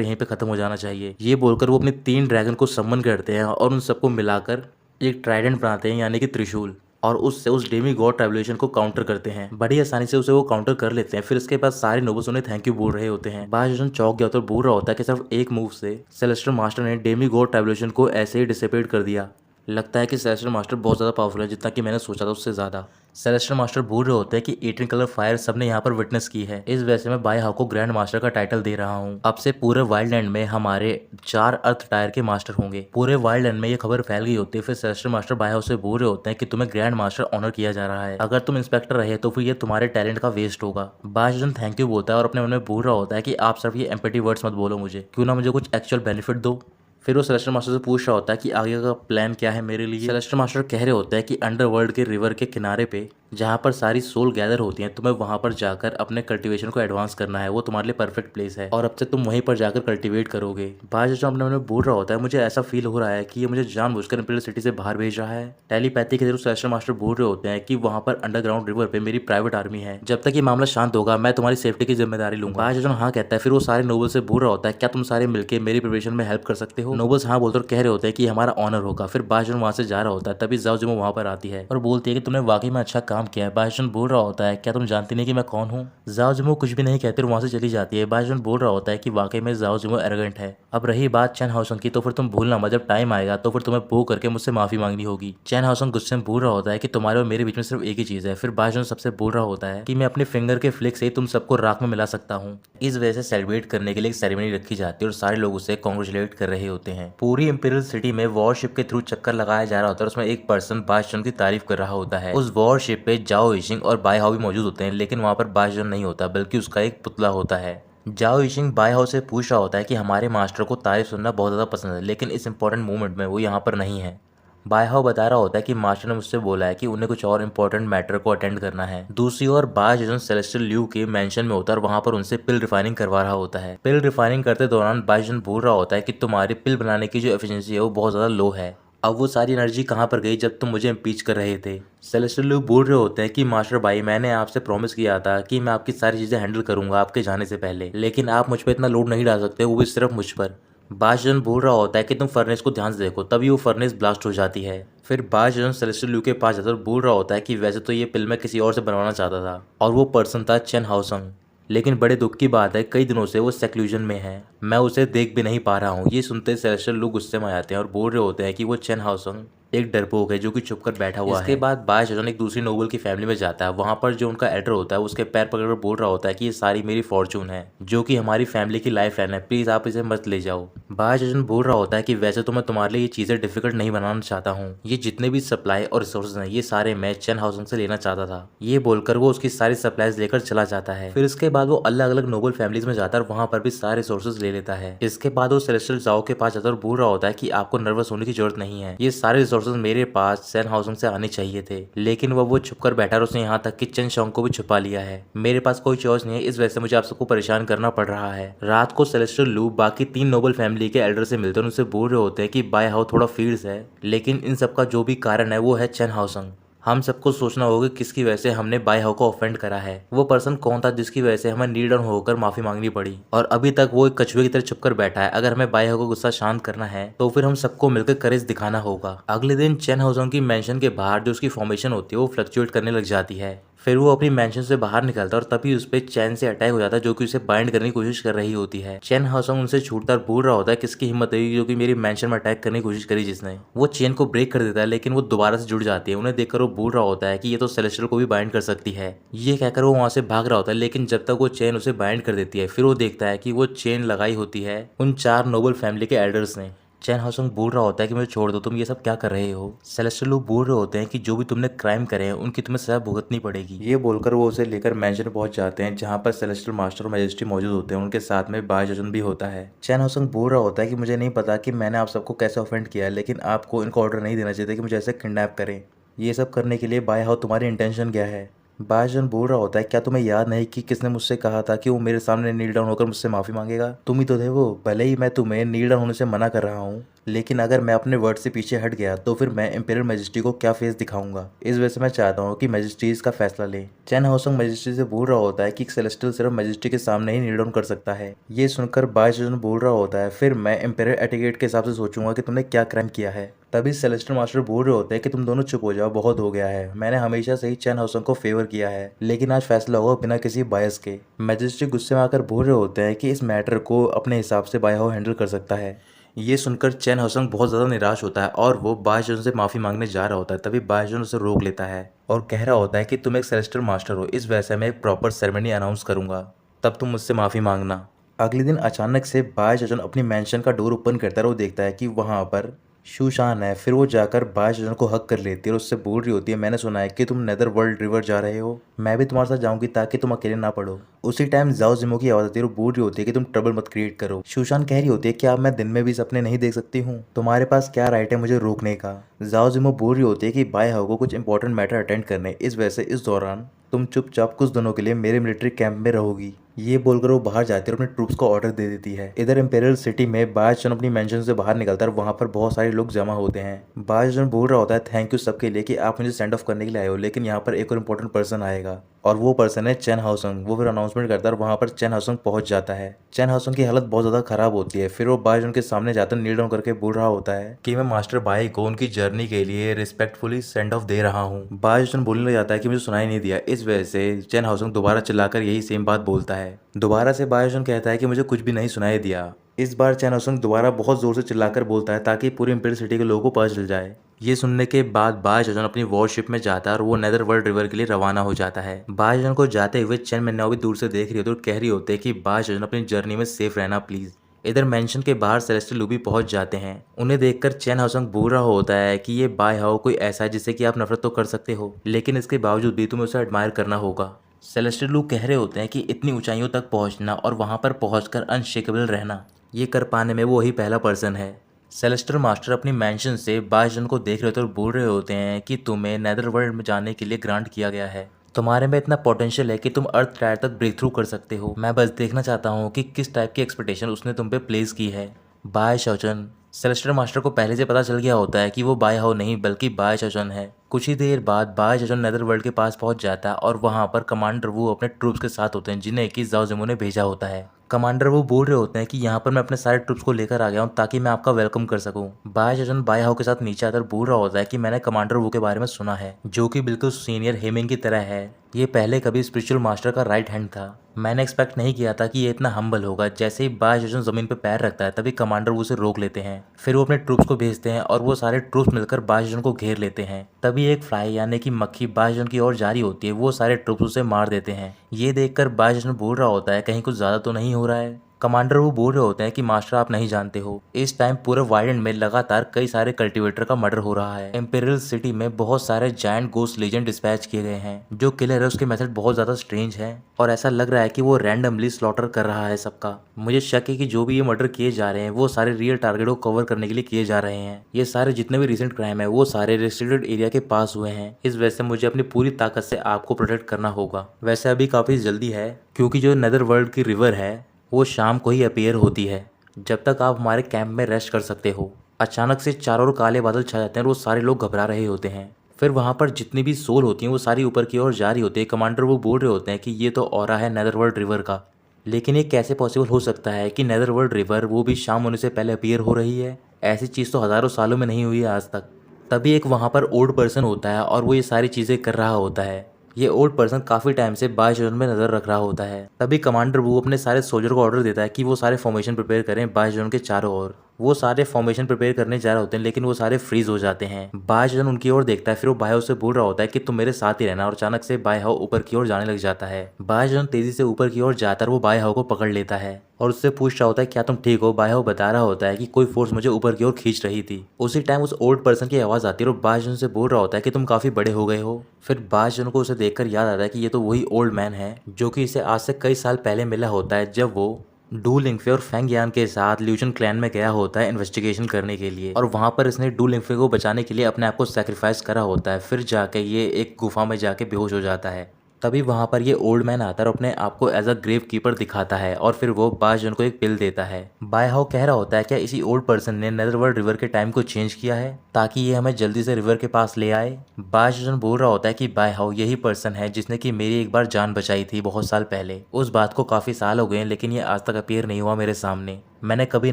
यहीं पे खत्म हो जाना चाहिए। ये बोलकर वो अपने 3 ड्रैगन को सम्मन करते हैं और उन सबको मिलाकर एक ट्राइडेंट बनाते हैं यानी कि त्रिशूल, और उससे उस डेमी गॉड ट्रेवल्यूशन को काउंटर करते हैं। बड़ी आसानी से उसे वो काउंटर कर लेते हैं। फिर इसके बाद सारे नोबल्स उन्हें थैंक यू बोल रहे होते हैं। बाश चौंक गया तो बोल रहा होता है कि सिर्फ एक मूव से सेलेस्टियल मास्टर ने डेमी गॉड ट्रेवल्यूशन को ऐसे ही डिसिपेट कर दिया। लगता है कि सेलेस्टियल मास्टर बहुत ज़्यादा पावरफुल है, जितना कि मैंने सोचा था उससे ज़्यादा। सेलेस्टियल मास्टर बोल रहे होते हैं कि 18 कलर फायर सबने यहाँ पर विटनेस की है, इस वजह से मैं बाय हाउ को ग्रैंड मास्टर का टाइटल दे रहा हूँ। अब से पूरे वाइल्ड लैंड में हमारे 4 अर्थ टायर के मास्टर होंगे। पूरे वाइल्ड लैंड में ये खबर फैल गई होती है। फिर सेलेस्टियल मास्टर बाय हाउ से बोल रहे होते हैं कि तुम्हें ग्रैंड मास्टर ऑनर किया जा रहा है, अगर तुम इंस्पेक्टर रहे तो फिर ये तुम्हारे टैलेंट का वेस्ट होगा। बाशजन थैंक यू बोलता है और अपने मन में बोल रहा होता है कि आप सिर्फ ये एम्पैथी वर्ड्स मत बोलो मुझे, क्यों ना मुझे कुछ एक्चुअल बेनिफिट दो। फिर वो सेलेस्टियल मास्टर से पूछ रहा होता है कि आगे का प्लान क्या है मेरे लिए। सेलेस्टियल मास्टर कह रहे होते हैं कि अंडरवर्ल्ड के रिवर के किनारे पे जहाँ पर सारी सोल गैदर होती हैं, तुम्हें वहाँ पर जाकर अपने कल्टीवेशन को एडवांस करना है, वो तुम्हारे लिए परफेक्ट प्लेस है और अब से तुम वहीं पर जाकर कल्टीवेट करोगे। बाज जो अपने मन बोल रहा होता है मुझे ऐसा फील हो रहा है कि ये मुझे जानबूझकर इंपीरियल सिटी से बाहर भेज रहा है। टेलीपैथी के थ्रू सेलेस्टियल मास्टर बोल रहे होते हैं कि वहाँ पर अंडरग्राउंड रिवर पे मेरी प्राइवेट आर्मी है, जब तक ये मामला शांत होगा मैं तुम्हारी सेफ्टी की जिम्मेदारी लूंगा। बाज हाँ कहता है। फिर वो सारे नोबल से बोल रहा होता है क्या तुम सारे मिलकर मेरी प्रिपरेशन में हेल्प कर सकते हो। नोबल्स हाँ बोलते और कह रहे होते हैं कि हमारा ऑनर होगा। फिर बाज वहाँ से जा रहा होता है, तभी जाओ जिमो वहाँ पर आती है और बोलती है कि तुमने वाकई में अच्छा काम किया है। बाज बोल रहा होता है क्या तुम जानती नहीं कि मैं कौन हूँ। जाओ जिमो कुछ भी नहीं कहते और वहाँ से चली जाती है। बाजन बोल रहा होता है कि वाकई में जाओ जिमो एरोगेंट है। अब रही बात चैन हाउसन की, तो फिर तुम भूलना मत, जब टाइम आएगा तो फिर तुम्हें बो करके मुझसे माफी मांगनी होगी। चैन हाउसन गुस्से में बोल रहा होता है कि तुम्हारे और मेरे बीच में सिर्फ एक ही चीज है। फिर बाजन सबसे बोल रहा होता है कि मैं अपने फिंगर के फ्लिक से ही तुम सबको राख में मिला सकता हूँ। इस वजह से सेलिब्रेट करने के लिए एक सेरेमनी रखी जाती है और सारे लोग उसे कॉन्ग्रेचुलेट कर रहे होते हैं। पूरी इंपीरियल सिटी में वॉरशिप के थ्रू चक्कर लगाया जा रहा होता है और उसमें एक पर्सन बाजन की तारीफ कर रहा होता है। उस वॉरशिप पे जाओ इशिंग और बाय हाउ भी मौजूद होते हैं, लेकिन वहाँ पर बाजन नहीं होता बल्कि उसका एक पुतला होता है। जाओ इशिंग बाय हाउ से पूछ रहा होता है कि हमारे मास्टर को तारीफ सुनना बहुत ज़्यादा पसंद है, लेकिन इस इंपॉर्टेंट मोमेंट में वो यहाँ पर नहीं है। बाय हाउ बता रहा होता है कि मास्टर ने मुझसे बोला है कि उन्हें कुछ और इम्पोर्टेंट मैटर को अटेंड करना है। दूसरी ओर बाजन सेलेस्टियल ल्यू के मेंशन में होता है और वहाँ पर उनसे पिल रिफाइनिंग करवा रहा होता है। पिल रिफाइनिंग करते दौरान बाजन बोल रहा होता है कि तुम्हारी पिल बनाने की जो एफिशिएंसी है वो बहुत ज़्यादा लो है। अब वो सारी एनर्जी कहाँ पर गई जब तुम मुझे इम्पीच कर रहे थे। सेलेस्टियल लोग बोल रहे होते हैं कि मास्टर भाई मैंने आपसे प्रॉमिस किया था कि मैं आपकी सारी चीज़ें हैंडल करूंगा आपके जाने से पहले, लेकिन आप मुझ पर इतना लोड नहीं डाल सकते, वो भी सिर्फ मुझ पर। बाजन बोल रहा होता है कि तुम फर्नेस को ध्यान से देखो, तभी वो फर्नेस ब्लास्ट हो जाती है। फिर बाजन सेलेस्टियल लू के पास जाता है और बोल रहा होता है कि वैसे तो ये पिल मैं किसी और से बनवाना चाहता था और वो पर्सन था चेन हाउसंग, लेकिन बड़े दुख की बात है कई दिनों से वो सेक्लूजन में है, मैं उसे देख भी नहीं पा रहा हूँ। ये सुनते सेलेस्टियल लोग गुस्से में आते हैं और बोल रहे होते हैं कि वो चेन हाउसंग एक डरपोक है जो कि छुपकर बैठा हुआ है। इसके बाद बाजन एक दूसरी नोबल की फैमिली में जाता है। वहाँ पर जो उनका एल्डर होता है उसके पैर पकड़कर बोल रहा होता है कि ये सारी मेरी फॉर्चून है जो कि हमारी फैमिली की लाइफ लाइन है, प्लीज आप इसे मत ले जाओ। बाजन बोल रहा होता है कि वैसे तो मैं तुम्हारे लिए ये चीजें डिफिकल्ट नहीं बनाना चाहता हूँ, ये जितने भी सप्लाई और रिसोर्सेज हैं ये सारे मैं चेन हाउसंग से लेना चाहता था। ये बोलकर वो उसकी सारी सप्लाईज लेकर चला जाता है। फिर इसके बाद वो अलग अलग नोबल फैमिलीज में जाता है और वहाँ पर भी सारे रिसोर्सेज ले लेता है। इसके बाद वो सेलेस्टियल जाओ के पास जाता है और बोल रहा होता है कि आपको नर्वस होने की जरूरत नहीं है, ये सारे रिसोर्सेज मेरे पास चेन हाउसंग से आने चाहिए थे, लेकिन वो छुपकर बैठा और उसने यहाँ तक कि चेन शोंग को भी छुपा लिया है। मेरे पास कोई चॉइस नहीं है, इस वजह से मुझे आप सबको परेशान करना पड़ रहा है। रात को सेलेस्टियल लू बाकी 3 नोबल फैमिली के एल्डर से मिलते हैं, उनसे बोल रहे होते हैं कि बाय हाउ थोड़ा फील्स है, लेकिन इन सब का जो भी कारण है वो है चेन हाउसंग। हम सबको सोचना होगा किसकी वजह से हमने बाय हाउ को ऑफेंड करा है, वो पर्सन कौन था जिसकी वजह से हमें नील डाउन होकर माफी मांगनी पड़ी, और अभी तक वो एक कछुए की तरह छुपकर बैठा है। अगर हमें बाय हाउ को गुस्सा शांत करना है तो फिर हम सबको मिलकर करेज दिखाना होगा। अगले दिन चेन हाउसंग की मेंशन के बाहर जो उसकी फॉर्मेशन होती है वो फ्लक्चुएट करने लग जाती है। फिर वो अपनी मेंशन से बाहर निकलता है और तभी उस पर चैन से अटैक हो जाता है जो कि उसे बाइंड करने की कोशिश कर रही होती है। चेन हाउसंग उनसे छूटता बोल रहा होता है किसकी हिम्मत है जो कि मेरी मेंशन में अटैक करने की कोशिश करी जिसने। वो चेन को ब्रेक कर देता है लेकिन वो दोबारा से जुड़ जाती है। उन्हें देखकर वो बोल रहा होता है कि ये तो सेलेस्टियल को भी बाइंड कर सकती है। ये कहकर वो वहां से भाग रहा होता है, लेकिन जब तक वो चेन उसे बाइंड कर देती है फिर वो देखता है कि वो चेन लगाई होती है उन 4 नोबल फैमिली के एल्डर्स ने। चैन हाउसंग बोल रहा होता है कि मुझे छोड़ दो, तुम ये सब क्या कर रहे हो। सेलेस्टियल लोग बोल रहे होते हैं कि जो भी तुमने क्राइम करे हैं उनकी तुम्हें सजा भुगतनी पड़ेगी। ये बोलकर वो उसे लेकर मैंशन पहुंच जाते हैं जहां पर सेलेस्टियल मास्टर और मैजिस्ट्री मौजूद होते हैं। उनके साथ में बाय जजन भी होता है। चैन हाउसंग बोल रहा होता है कि मुझे नहीं पता कि मैंने आप सबको कैसे ऑफेंड किया है, लेकिन आपको इनको ऑर्डर नहीं देना चाहिए कि मुझे ऐसे किडनैप करें। ये सब करने के लिए बाय हाउ तुम्हारी इंटेंशन क्या है। बायजन बोल रहा होता है क्या तुम्हें याद नहीं कि किसने मुझसे कहा था कि वो मेरे सामने नील डाउन होकर मुझसे माफी मांगेगा। तुम ही तो थे वो। भले ही मैं तुम्हें नील डाउन होने से मना कर रहा हूँ, लेकिन अगर मैं अपने वर्ड से पीछे हट गया तो फिर मैं इंपीरियल मैजिस्ट्री को क्या फेस दिखाऊंगा। इस वजह से मैं चाहता हूँ कि मैजिस्ट्री इसका फैसला ले। चैन हाउसंग मैजिस्ट्री से बोल रहा होता है कि सेलेस्टियल सिर्फ मैजिस्ट्री के सामने ही नील डाउन कर सकता है। ये सुनकर बायजन बोल रहा होता है फिर मैं इंपीरियल एटिकेट के हिसाब से सोचूंगा कि तुमने क्या क्राइम किया है। तभी सेलेस्टियल मास्टर बोल रहे होते हैं कि तुम दोनों चुप हो जाओ, बहुत हो गया है। मैंने हमेशा से ही चैन हाउसंग को फेवर किया है, लेकिन आज फैसला होगा बिना किसी बायस के। मैजिस्ट्री गुस्से में आकर बोल रहे होते हैं कि इस मैटर को अपने हिसाब से बाय हाउ हैंडल कर सकता है। ये सुनकर चैन हाउसंग बहुत ज़्यादा निराश होता है और वो बायजन से माफ़ी मांगने जा रहा होता है। तभी बायजन उसे रोक लेता है और कह रहा होता है कि तुम एक सेलेस्टियल मास्टर हो, इस वजह से मैं एक प्रॉपर सेरेमनी अनाउंस करूंगा, तब तुम मुझसे माफ़ी मांगना। अगले दिन अचानक से बायजन अपनी मैंशन का डोर ओपन करता है और वो देखता है कि वहाँ पर शूशान है। फिर वो जाकर बायजन को हक कर लेती है और उससे बोल रही होती है मैंने सुना है कि तुम नेदर वर्ल्ड रिवर जा रहे हो, मैं भी तुम्हारे साथ जाऊंगी ताकि तुम अकेले ना पड़ो। उसी टाइम जाओ जिमो की आवाज़ आती है और बोल रही होती है कि तुम ट्रबल मत क्रिएट करो। शूशान कह रही होती है क्या मैं दिन में भी सपने नहीं देख सकती हूँ, तुम्हारे पास क्या राइट है मुझे रोकने का। जाओ जिमो बोल रही होती है कि बाय हाउ को कुछ इंपॉर्टेंट मैटर अटेंड करने, इस वजह से इस दौरान तुम चुपचाप कुछ दिनों के लिए मेरे मिलिट्री कैंप में रहोगी। ये बोलकर वो बाहर जाती है और अपने ट्रूप्स को ऑर्डर दे देती है। इधर इंपेरियल सिटी में बायजन अपनी मेंशन से बाहर निकलता है और वहाँ पर बहुत सारे लोग जमा होते हैं। बायजन बोल रहा होता है थैंक यू सबके लिए कि आप मुझे सेंड ऑफ करने के लिए आए हो, लेकिन यहाँ पर एक और इम्पोर्टेंट पर्सन आएगा और वो पर्सन है चैन हाउसंग। वो फिर अनाउंसमेंट करता है और वहाँ पर चैन हाउसंग पहुंच जाता है। चैन हाउसंग की हालत बहुत ज़्यादा खराब होती है। फिर वो बायजन के सामने जाकर नील डाउन करके बोल रहा होता है कि मैं मास्टर बाई को उनकी जर्नी के लिए रिस्पेक्टफुली सेंड ऑफ दे रहा हूँ। बायजन बोलने लग जाता है कि मुझे सुनाई नहीं दिया। इस वजह से चैन हाउसंग दोबारा चिल्लाकर यही सेम बात बोलता है। दोबारा से बायजन कहता है कि मुझे कुछ भी नहीं सुनाई दिया। इस बार चैन हाउसंग दोबारा बहुत जोर से चिल्लाकर बोलता है ताकि पूरी इंपीरियल सिटी के लोगों को पता चल जाए। ये सुनने के बाद बायजन अपनी वॉरशिप में जाता है और वो नेदर वर्ल्ड रिवर के लिए रवाना हो जाता है। बायजन को जाते हुए चैन मिन्नाओ भी दूर से देख रही होती है और कह रही होती है कि बायजन अपनी जर्नी में सेफ रहना प्लीज। इधर मेंशन के बाहर सेलेस्टियल लूबी पहुंच जाते हैं। उन्हें देखकर चैन हाउसंग बोल रहा होता है कि ये बाय हाउ कोई ऐसा है जिससे कि आप नफरत तो कर सकते हो, लेकिन इसके बावजूद भी तुम्हें उसे एडमायर करना होगा। सेलेस्टियल लोग कह रहे होते हैं कि इतनी ऊंचाइयों तक पहुंचना और वहां पर पहुंचकर अनशेकेबल रहना, ये कर पाने में वो ही पहला पर्सन है। सेलेस्टियल मास्टर अपनी मैंशन से बायजन को देख रहे होते और बोल रहे होते हैं कि तुम्हें नेदर वर्ल्ड में जाने के लिए ग्रांट किया गया है, तुम्हारे में इतना पोटेंशियल है कि तुम अर्थ टायर तक ब्रेक थ्रू कर सकते हो। मैं बस देखना चाहता हूँ कि किस टाइप की एक्सपेक्टेशन उसने तुम पे प्लेस की है। बाय शौचन। सेलेस्टियल मास्टर को पहले से पता चल गया होता है कि वो बाय हाउ नहीं बल्कि बाय शौचन है। कुछ ही देर बाद बाय शौचन नेदर वर्ल्ड के पास पहुंच जाता है और वहां पर कमांडर वो अपने ट्रूप्स के साथ होते हैं जिन्हें कि जाओ जिमो ने भेजा होता है। कमांडर वो बोल रहे होते हैं कि यहाँ पर मैं अपने सारे ट्रूप्स को लेकर आ गया हूँ ताकि मैं आपका वेलकम कर सकूँ। बाय शौचन बाय हाउ के साथ नीचे आकर बोल रहा होता है कि मैंने कमांडर वो के बारे में सुना है जो कि बिल्कुल सीनियर हेमिंग की तरह है। ये पहले कभी स्पिरिचुअल मास्टर का राइट हैंड था। मैंने एक्सपेक्ट नहीं किया था कि ये इतना हम्बल होगा। जैसे ही बाय शौचन जमीन पर पैर रखता है तभी कमांडर वो उसे रोक लेते हैं। फिर वो अपने ट्रूप्स को भेजते हैं और वो सारे ट्रूप्स मिलकर बाय शौचन को घेर लेते हैं। तभी एक फ्लाई यानी कि मक्खी बाय शौचन की ओर जारी होती है। वो सारे ट्रूप्स उसे मार देते हैं। ये देखकर बाय शौचन बोल रहा होता है कहीं कुछ ज्यादा तो नहीं हो रहा है। कमांडर वो बोल रहे होते हैं कि मास्टर आप नहीं जानते हो, इस टाइम पूरे वाइल्ड में लगातार कई सारे कल्टीवेटर का मर्डर हो रहा है। इंपीरियल सिटी में बहुत सारे जायंट गोस्ट लेजेंड डिस्पैच किए गए हैं। जो किलर है उसके मेथड बहुत ज्यादा स्ट्रेंज है और ऐसा लग रहा है कि वो रैंडमली स्लॉटर कर रहा है सबका। मुझे शक है कि जो भी ये मर्डर किए जा रहे हैं वो सारे रियल टारगेट को कवर करने के लिए किए जा रहे हैं। ये सारे जितने भी रिसेंट क्राइम है वो सारे रेस्ट्रिक्टेड एरिया के पास हुए हैं। इस वजह से मुझे अपनी पूरी ताकत से आपको प्रोटेक्ट करना होगा। वैसे अभी काफी जल्दी है क्योंकि जो नेदर वर्ल्ड की रिवर है वो शाम को ही अपीयर होती है। जब तक आप हमारे कैंप में रेस्ट कर सकते हो। अचानक से चारों ओर काले बादल छा जाते हैं और वो सारे लोग घबरा रहे होते हैं। फिर वहाँ पर जितनी भी सोल होती हैं वो सारी ऊपर की ओर जा रही होती है। कमांडर वो बोल रहे होते हैं कि ये तो ऑरा है नेदर वर्ल्ड रिवर का, लेकिन ये कैसे पॉसिबल हो सकता है कि नेदर वर्ल्ड रिवर वो भी शाम होने से पहले अपीयर हो रही है। ऐसी चीज़ तो हज़ारों सालों में नहीं हुई है आज तक। तभी एक वहाँ पर ओल्ड पर्सन होता है और वो ये सारी चीज़ें कर रहा होता है। ये ओल्ड पर्सन काफी टाइम से बाय शौचन में नजर रख रहा होता है। तभी कमांडर वो अपने सारे सोल्जर को ऑर्डर देता है कि वो सारे फॉर्मेशन प्रिपेयर करें बाय शौचन के चारों ओर। वो सारे फॉर्मेशन प्रिपेयर करने जा रहे होते हैं लेकिन वो सारे फ्रीज हो जाते हैं। बायजन उनकी ओर देखता है, फिर वो बायहाओ से बोल रहा होता है कि तुम मेरे साथ ही रहना, और अचानक से बायहाओ ऊपर की ओर जाने लग जाता है। बायजन तेजी से ऊपर की ओर जाता है, वो बायहाओ को पकड़ लेता है और उससे पूछ रहा होता है क्या तुम ठीक हो। बायहाओ बता रहा होता है कि कोई फोर्स मुझे ऊपर की ओर खींच रही थी। उसी टाइम उस ओल्ड पर्सन की आवाज आती है और बायजन से बोल रहा होता है कि तुम काफी बड़े हो गए हो। फिर बायजन को उसे देखकर याद आता है कि ये तो वही ओल्ड मैन है जो कि इसे आज से कई साल पहले मिला होता है, जब वो डू लिंगफे और फेंग यान के साथ ल्यूजन क्लैन में गया होता है इन्वेस्टिगेशन करने के लिए, और वहां पर इसने डू लिंगफे को बचाने के लिए अपने आप को सेक्रीफाइस करा होता है। फिर जाके ये एक गुफा में जाके बेहोश हो जाता है। तभी वहां पर ये ओल्ड मैन आता है और अपने आप को एज अ ग्रेव कीपर दिखाता है और फिर वो बायजन को एक पिल देता है। बायहाओ कह रहा होता है क्या इसी ओल्ड पर्सन ने नेदरवर्ल्ड रिवर के टाइम को चेंज किया है ताकि ये हमें जल्दी से रिवर के पास ले आए। बायजन बोल रहा होता है कि बायहाओ यही पर्सन है जिसने कि मेरी एक बार जान बचाई थी बहुत साल पहले। उस बात को काफी साल हो गए हैं लेकिन ये आज तक अपीयर नहीं हुआ मेरे सामने। मैंने कभी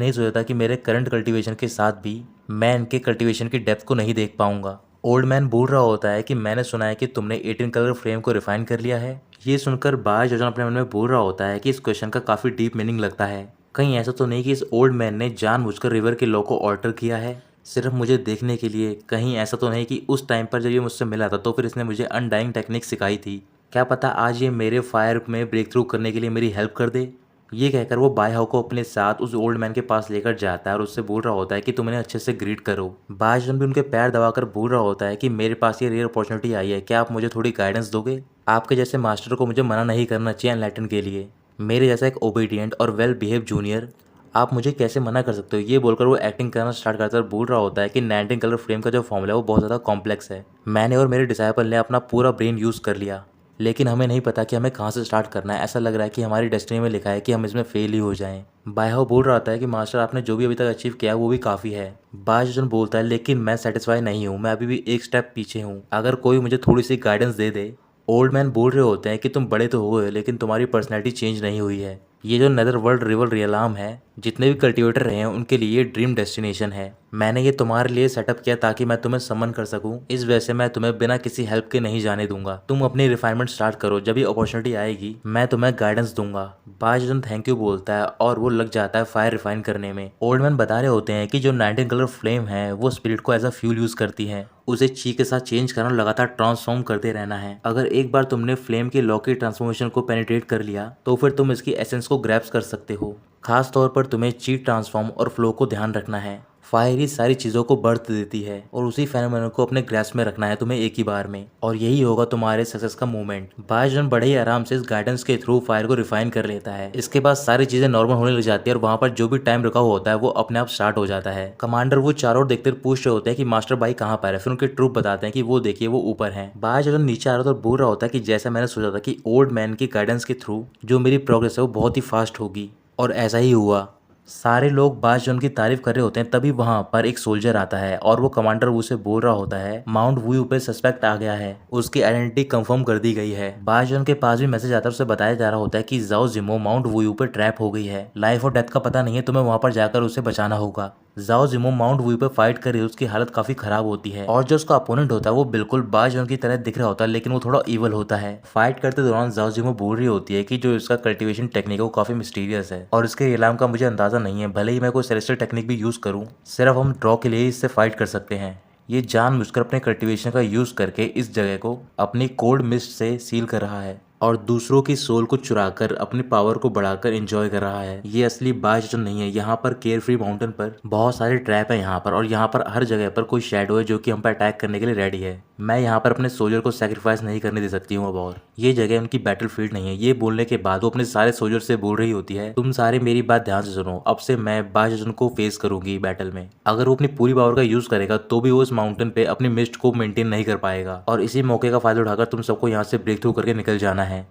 नहीं सोचा था कि मेरे करंट कल्टीवेशन के साथ भी मैं इनके कल्टीवेशन की डेप्थ को नहीं देख पाऊंगा। ओल्ड मैन बोल रहा होता है कि मैंने सुना है कि तुमने 18 कलर फ्रेम को रिफाइन कर लिया है। ये सुनकर बायजन अपने मन में बोल रहा होता है कि इस क्वेश्चन का काफी डीप मीनिंग लगता है। कहीं ऐसा तो नहीं कि इस ओल्ड मैन ने जानबूझकर रिवर के लॉ को ऑल्टर किया है सिर्फ मुझे देखने के लिए। कहीं ऐसा तो नहीं कि उस टाइम पर जब ये मुझसे मिला था तो फिर इसने मुझे अनडाइंग टेक्निक सिखाई थी। क्या पता आज ये मेरे फायर में ब्रेक थ्रू करने के लिए मेरी हेल्प कर दे। ये कहकर वो बायहाओ को अपने साथ उस ओल्ड मैन के पास लेकर जाता है और उससे बोल रहा होता है कि तुम इन्हें अच्छे से ग्रीट करो। बायजन भी उनके पैर दबाकर बोल रहा होता है कि मेरे पास ये रेयर अपॉर्चुनिटी आई है, क्या आप मुझे थोड़ी गाइडेंस दोगे। आपके जैसे मास्टर को मुझे मना नहीं करना चाहिए एनलाइटन के लिए। मेरे जैसा एक ओबीडियंट और वेल बिहेव जूनियर आप मुझे कैसे मना कर सकते हो। ये बोलकर वो एक्टिंग करना स्टार्ट करता है और बोल रहा होता है कि 19 कलर फ्रेम का जो फॉर्मूला है वो बहुत ज़्यादा कॉम्प्लेक्स है। मैंने और मेरे डिसाइपल ने अपना पूरा ब्रेन यूज़ कर लिया लेकिन हमें नहीं पता कि हमें कहाँ से स्टार्ट करना है। ऐसा लग रहा है कि हमारी डेस्टिनी में लिखा है कि हम इसमें फेल ही हो जाएं। बायहाओ बोल रहा था कि मास्टर आपने जो भी अभी तक अचीव किया वो भी काफ़ी है। बायजन बोलता है लेकिन मैं सेटिस्फाई नहीं हूँ, मैं अभी भी एक स्टेप पीछे हूँ, अगर कोई मुझे थोड़ी सी गाइडेंस दे दे। ओल्ड मैन बोल रहे होते हैं कि तुम बड़े तो हो गए लेकिन तुम्हारी पर्सनैलिटी चेंज नहीं हुई है। ये जो नेदर वर्ल्ड रिवर रियलाम है, जितने भी कल्टीवेटर रहे हैं उनके लिए ये ड्रीम डेस्टिनेशन है। मैंने ये तुम्हारे लिए सेटअप किया ताकि मैं तुम्हें समन कर सकूं। इस वजह से मैं तुम्हें बिना किसी हेल्प के नहीं जाने दूंगा। तुम अपनी रिफाइनमेंट स्टार्ट करो, जब भी अपॉर्चुनिटी आएगी मैं तुम्हें गाइडेंस दूंगा। बायजन थैंक यू बोलता है और वो लग जाता है फायर रिफाइन करने में। ओल्ड मैन बता रहे होते हैं कि जो 19 कलर फ्लेम है वो स्पिरिट को एज अ फ्यूल यूज करती है, उसे ची के साथ चेंज करना, लगातार ट्रांसफॉर्म करते रहना है। अगर एक बार तुमने फ्लेम की लॉ की ट्रांसफॉर्मेशन को पेनिट्रेट कर लिया तो फिर तुम इसकी एसेंस को ग्रैब्स कर सकते हो। खास तौर पर तुम्हें ची ट्रांसफॉर्म और फ्लो को ध्यान रखना है। फायर ही सारी चीज़ों को बर्थ देती है और उसी फेनोमेनन को अपने ग्रास्प में रखना है तुम्हें एक ही बार में, और यही होगा तुम्हारे सक्सेस का मूवमेंट। बायजन बड़े ही आराम से इस गाइडेंस के थ्रू फायर को रिफाइन कर लेता है। इसके बाद सारी चीज़ें नॉर्मल होने लग जाती है और वहाँ पर जो भी टाइम रुका हुआ होता है वो अपने आप स्टार्ट हो जाता है। कमांडर वो चारों ओर देखते पूछ रहे होते हैं कि मास्टर भाई कहाँ पर है। फिर उनके ट्रूप बताते हैं कि वो देखिए वो ऊपर है। बायजन नीचे आ रहा था और बोल रहा होता है कि जैसा मैंने सोचा था कि ओल्ड मैन की गाइडेंस के थ्रू जो मेरी प्रोग्रेस है वो बहुत ही फास्ट होगी, और ऐसा ही हुआ। सारे लोग बायजन की तारीफ कर रहे होते हैं तभी वहां पर एक सोल्जर आता है और वो कमांडर वू से बोल रहा होता है माउंट वू पे सस्पेक्ट आ गया है, उसकी आइडेंटिटी कंफर्म कर दी गई है। बायजन के पास भी मैसेज आता है, उसे बताया जा रहा होता है कि जाओ जिमो माउंट वू पे ट्रैप हो गई है, लाइफ और डेथ का पता नहीं है, तुम्हें वहां पर जाकर उसे बचाना होगा। जाओ जिमो माउंट वू पे फाइट कर रही है, उसकी हालत काफी खराब होती है और जो उसका अपोनेंट होता है वो बिल्कुल बायजन की तरह दिख रहा होता है लेकिन वो थोड़ा इवल होता है। फाइट करते दौरान जाओ जिमो बोल रही होती है कि जो इसका कल्टीवेशन टेक्निक है वो काफी मिस्टीरियस है और इसके इलाम का मुझे अंदाजा नहीं है, भले ही मैं कोई सेलेस्टियल टेक्निक भी यूज करूं, सिर्फ हम ड्रॉ के लिए ही इससे फाइट कर सकते हैं। ये जानबूझकर अपने कल्टीवेशन का यूज करके इस जगह को अपनी कोल्ड मिस्ट से सील कर रहा है और दूसरों की सोल को चुराकर अपनी पावर को बढ़ाकर एंजॉय कर रहा है। ये असली बायजन नहीं है। यहाँ पर केयर फ्री माउंटेन पर बहुत सारे ट्रैप है यहाँ पर, और यहाँ पर हर जगह पर कोई शैडो है जो कि हम पर अटैक करने के लिए रेडी है। मैं यहाँ पर अपने सोल्जर को सेक्रीफाइस नहीं करने दे सकती हूँ अब, और ये जगह उनकी बैटल फील्ड नहीं है। ये बोलने के बाद वो अपने सारे सोल्जर से बोल रही होती है तुम सारे मेरी बात ध्यान से सुनो, अब से मैं बायजन को फेस करूंगी बैटल में। अगर वो अपनी पूरी पावर का यूज करेगा तो भी वो इस माउंटेन पे अपनी मिस्ट को मेंटेन नहीं कर पाएगा, और इसी मौके का फायदा उठाकर तुम सबको यहाँ से ब्रेक थ्रू करके निकल जाना है।